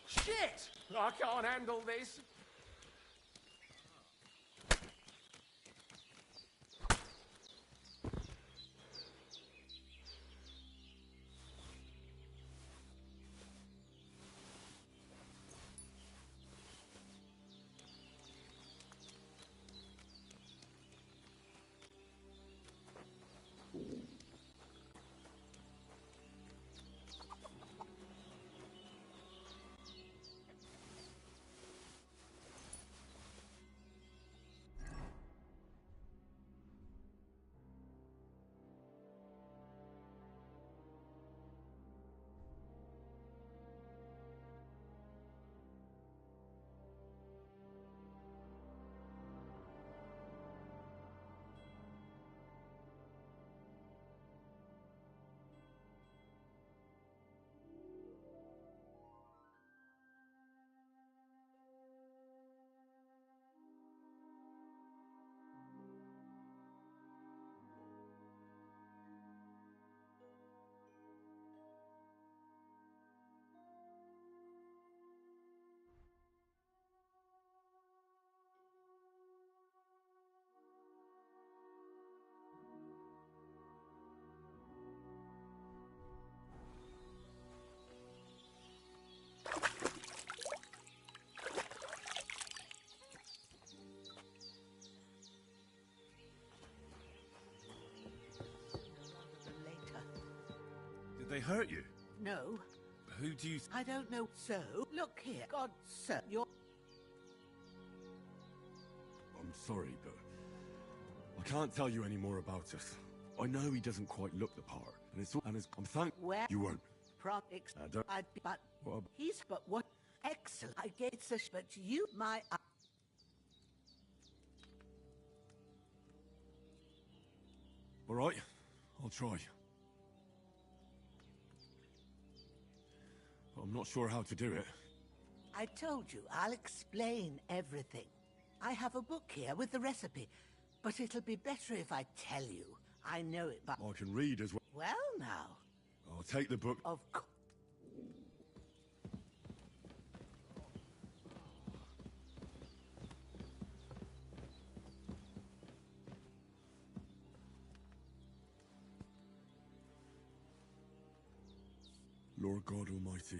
Shit! I can't handle this. Did they hurt you? No, Who do you... I don't know. So, look here. God, sir, you're... I'm sorry, but I can't tell you any more about us. I know he doesn't quite look the part, and it's all... And it's... I'm thank... Where? You won't. I don't... I'd be... But... Well, He's... But what... Excellent. I get the... But you, my... all right, I'll try. But I'm not sure how to do it. I told you, I'll explain everything. I have a book here with the recipe, but it'll be better if I tell you. I know it, but... I can read as well. Well, now... I'll take the book. Of course. Lord God Almighty,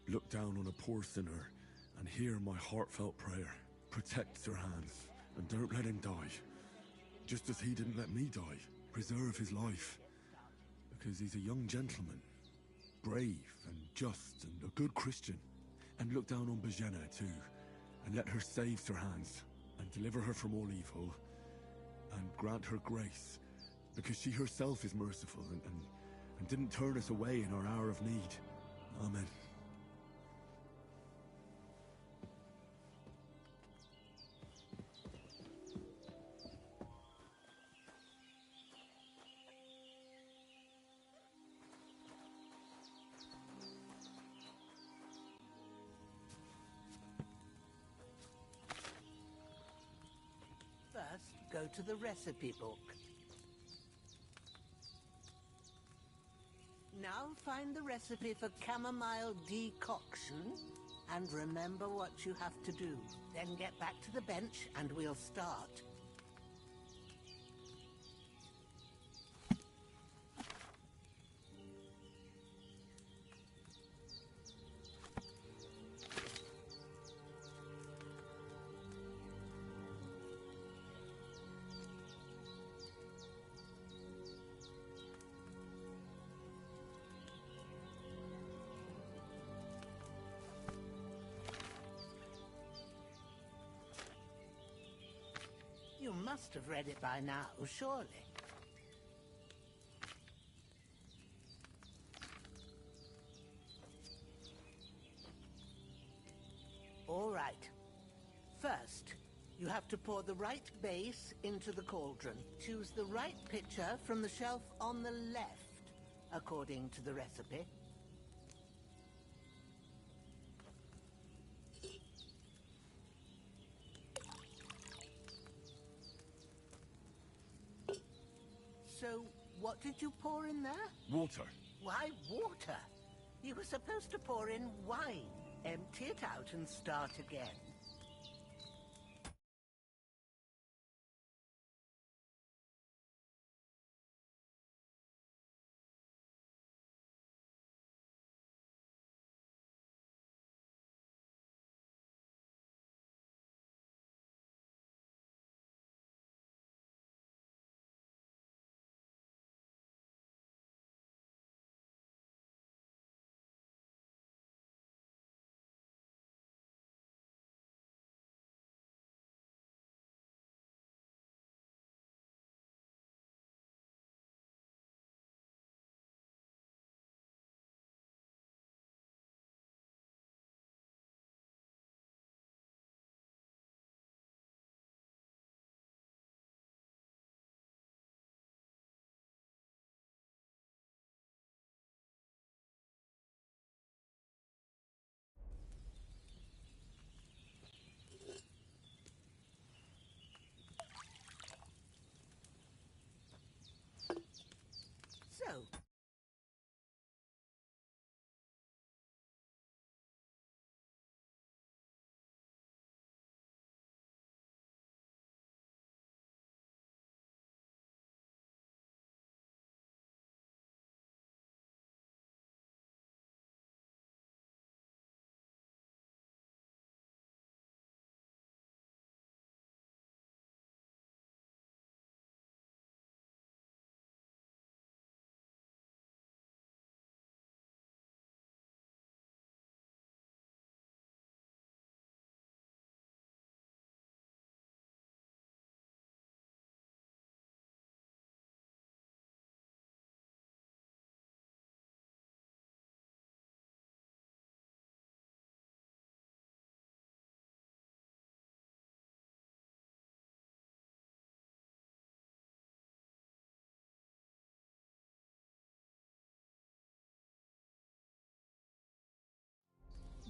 look down on a poor sinner and hear my heartfelt prayer. Protect Sir Hans, and don't let him die. Just as he didn't let me die. Preserve his life. Because he's a young gentleman. Brave and just and a good Christian. And look down on Bajena too. And let her save Sir Hans. And deliver her from all evil. And grant her grace. Because she herself is merciful and didn't turn us away in our hour of need. Amen. First, go to the recipe book. Now find the recipe for chamomile decoction and remember what you have to do. Then get back to the bench and we'll start. You must have read it by now, surely. All right. First, you have to pour the right base into the cauldron. Choose the right pitcher from the shelf on the left, according to the recipe. So, what did you pour in there? Water. Why water? You were supposed to pour in wine. Empty it out and start again. So,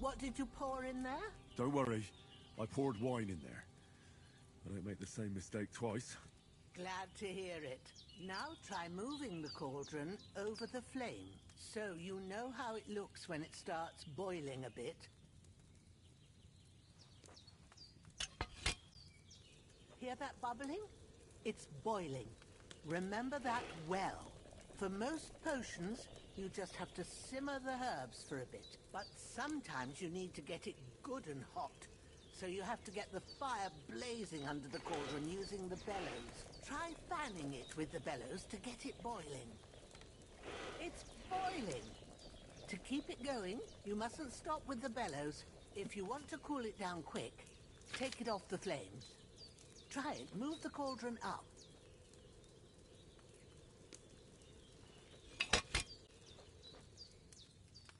what did you pour in there? Don't worry. I poured wine in there. I don't make the same mistake twice. Glad to hear it. Now try moving the cauldron over the flame, so you know how it looks when it starts boiling a bit. Hear that bubbling? It's boiling. Remember that well. For most potions, You just have to simmer the herbs for a bit. But sometimes you need to get it good and hot. So you have to get the fire blazing under the cauldron using the bellows. Try fanning it with the bellows to get it boiling. It's boiling! To keep it going, you mustn't stop with the bellows. If you want to cool it down quick, take it off the flames. Try it. Move the cauldron up.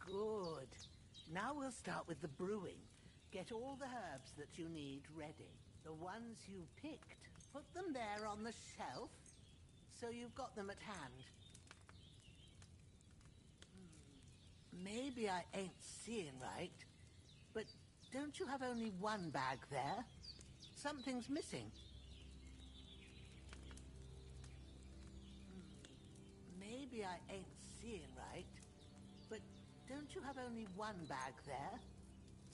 Good. Now we'll start with the brewing. Get all the herbs that you need ready. The ones you picked. Put them there on the shelf, so you've got them at hand. Maybe I ain't seeing right, but don't you have only one bag there? Something's missing. Maybe I ain't seeing right, but don't you have only one bag there?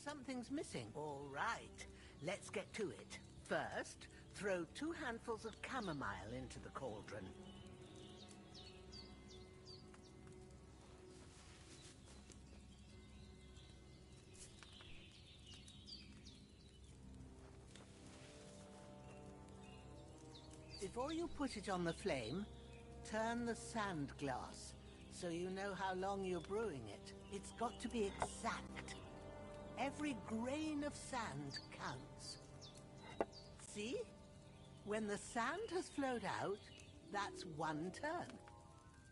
Something's missing. All right, let's get to it. First, throw 2 handfuls of chamomile into the cauldron. Before you put it on the flame, turn the sand glass so you know how long you're brewing it. It's got to be exact. Every grain of sand counts. See? When the sand has flowed out, that's 1 turn.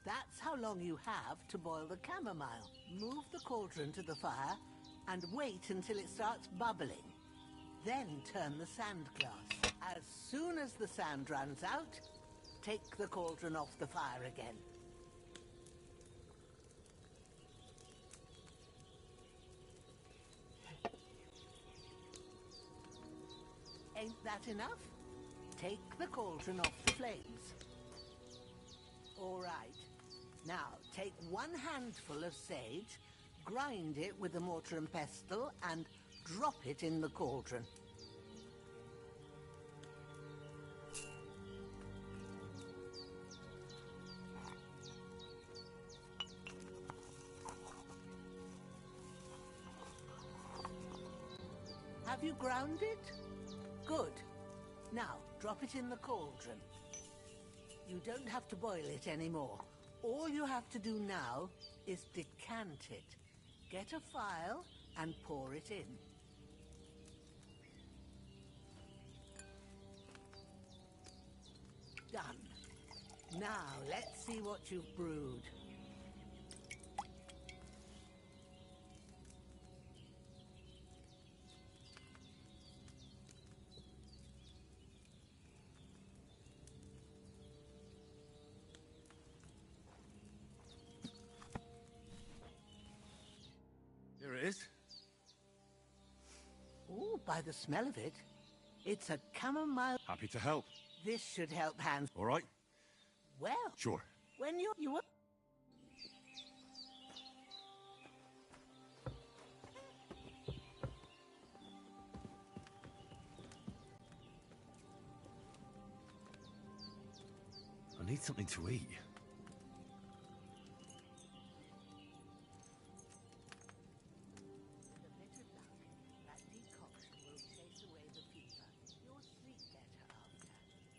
That's how long you have to boil the chamomile. Move the cauldron to the fire and wait until it starts bubbling. Then turn the sand glass. As soon as the sand runs out, take the cauldron off the fire again. Ain't that enough? Take the cauldron off the flames. All right. Now, take 1 handful of sage, grind it with a mortar and pestle, and drop it in the cauldron. Have you ground it? Good. Now, drop it in the cauldron. You don't have to boil it anymore. All you have to do now is decant it. Get a phial and pour it in. Done. Now, let's see what you've brewed. Here it is. Ooh, by the smell of it, it's a chamomile. Happy to help. This should help Hans. All right? Well, Sure. when you were... I need something to eat. With a bit of luck, that decoction will chase away the fever. You'll sleep better after,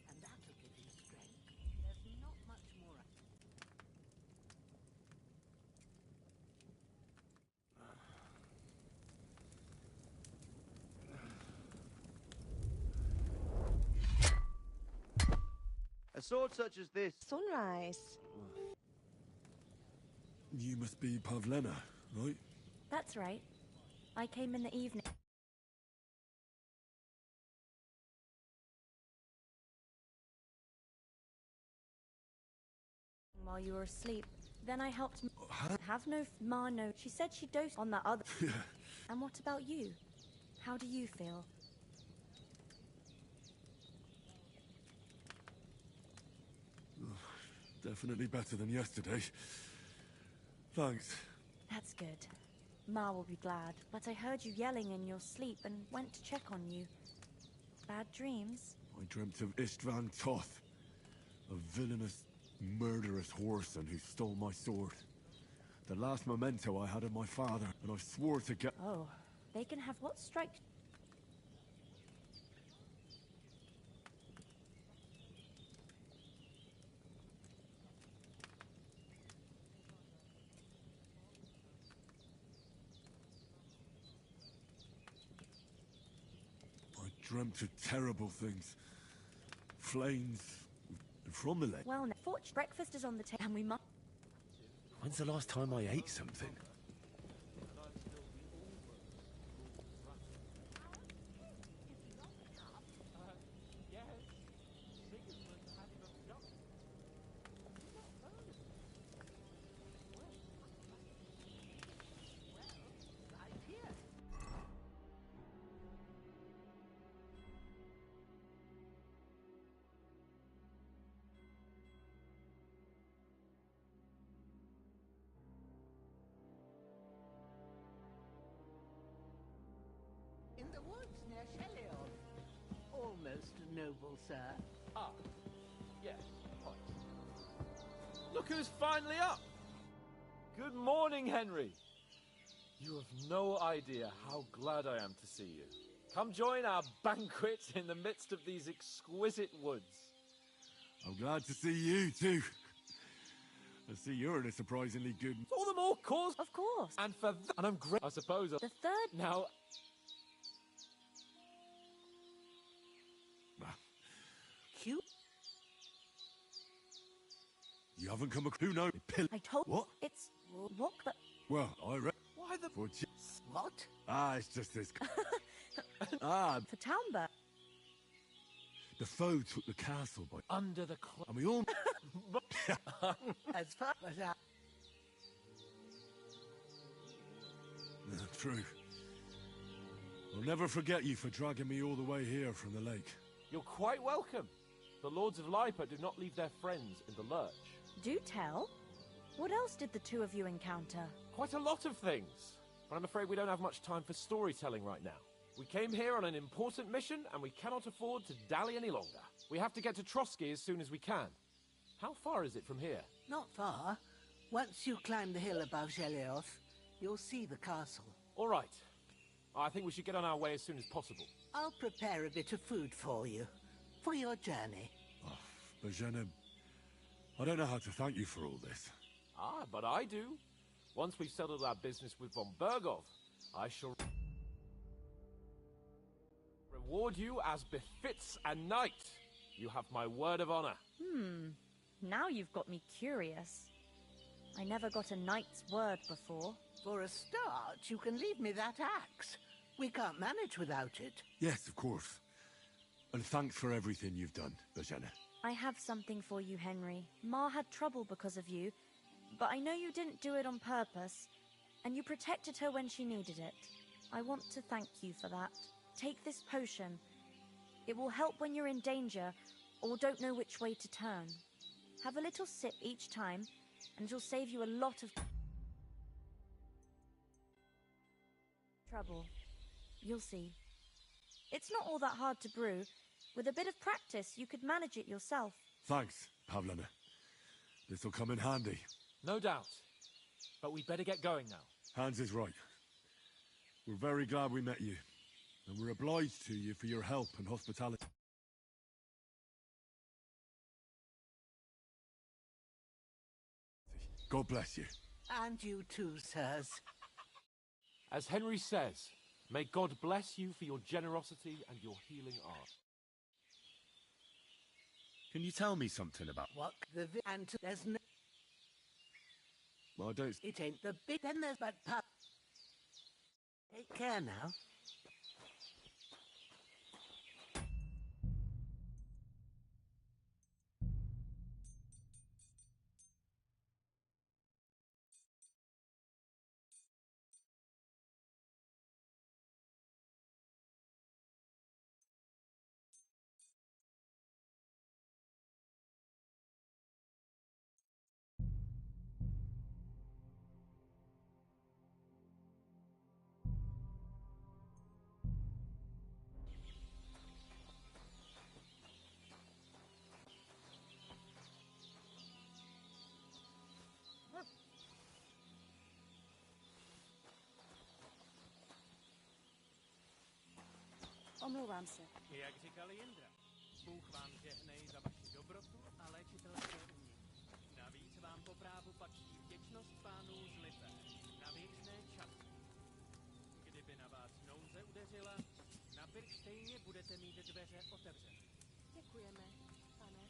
and that'll give you strength. There's not much more. A sword such as this... Sunrise. You must be Pavlena, right? That's right. I came in the evening. While you were asleep. Then I helped have no ma no. She said she dosed on that other. Yeah. And what about you? How do you feel? Definitely better than yesterday. Thanks. That's good. Ma will be glad. But I heard you yelling in your sleep and went to check on you. Bad dreams? I dreamt of Istvan Toth, a villainous, murderous whoreson who stole my sword. The last memento I had of my father, and I swore to get... Oh, they can have what strike? I dreamt of terrible things. Flames from the lake. Well, breakfast is on the table, and we must... When's the last time I ate something? In the woods near Shelion. Almost, noble sir. Ah, yes, right. Look who's finally up! Good morning, Henry. You have no idea how glad I am to see you. Come join our banquet in the midst of these exquisite woods. I'm glad to see you, too. I see you're in a surprisingly good... All the more cause... Of course. And for that... And I'm great... I suppose... The third... Now... Cute. You haven't come across... Who knows? I told... What? It's... What? But... Well, I read... Why the... What? Ah, it's just this... Ah, For Townburg. the foe took the castle by... Under the cloak. And we all... As far as I... True. I'll never forget you for dragging me all the way here from the lake. You're quite welcome. The Lords of Lipa do not leave their friends in the lurch. Do tell. What else did the two of you encounter? Quite a lot of things. But I'm afraid we don't have much time for storytelling right now. We came here on an important mission, and we cannot afford to dally any longer. We have to get to Trotsky as soon as we can. How far is it from here? Not far. Once you climb the hill above Gelioth, you'll see the castle. All right. I think we should get on our way as soon as possible. I'll prepare a bit of food for you, for your journey. Oh, Bajana, I don't know how to thank you for all this. Ah, but I do. Once we've settled our business with von Bergov, I shall reward you as befits a knight. You have my word of honor. Now you've got me curious. I never got a knight's word before. For a start, you can leave me that axe. We can't manage without it. Yes, of course. And thanks for everything you've done, Bajana. I have something for you, Henry. Ma had trouble because of you, but I know you didn't do it on purpose, and you protected her when she needed it. I want to thank you for that. Take this potion. It will help when you're in danger or don't know which way to turn. Have a little sip each time, and it'll save you a lot of trouble. You'll see. It's not all that hard to brew. With a bit of practice, you could manage it yourself. Thanks, Pavlana. This'll come in handy. No doubt. But we'd better get going now. Hans is right. We're very glad we met you. And we're obliged to you for your help and hospitality. God bless you. And you too, sirs. As Henry says, may God bless you for your generosity and your healing art. Can you tell me something about... What? And there's no... Well, I don't... It ain't the big... Then there's but... Take care now. omlouvám se. Jak říkal Jindra, Bůh vám žehnej za vaši dobrotu a léčitelské umění. Navíc vám po právu patří vděčnost pánů z Lipe na věčné časy. Kdyby na vás nouze udeřila, na Birštejně budete mít dveře otevřené. Děkujeme, pane.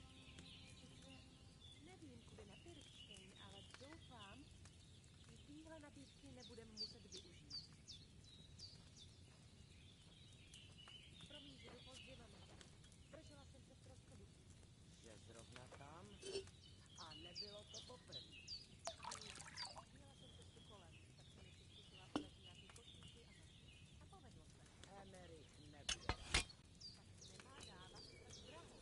Nevím, kudy na Pirkstein, ale doufám, že téhle nabídky nebudeme muset využít. Promiň, že jdu pozdě, mami. Zdržela jsem se v Troskovici. Že zrovna tam? A nebylo to poprvé. Měla jsem cestu kolem, tak jsem ještě zkusila udělat nějaký kočíky a nožky. A povedlo se. Emerich nebude rád. Tak se nemá dávat tak draho.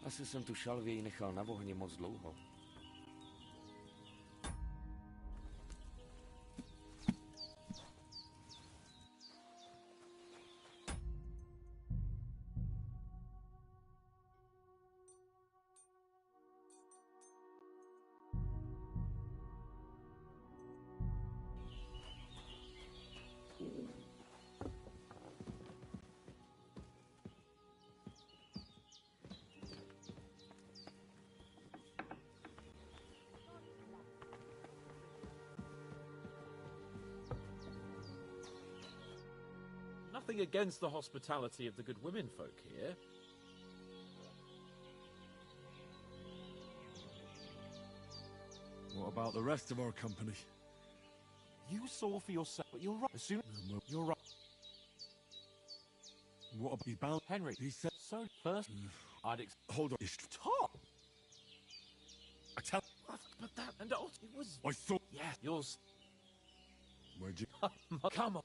Asi jsem tu šalvěji nechal na ohni moc dlouho. Nothing against the hospitality of the good women folk here. What about the rest of our company? You saw for yourself, but you're right. As soon you're right. What about he bound Henry? He said So first, I'd hold on. Tom. I tell. But that and also, it was. I saw. Yes, yours. Where'd you? Come on.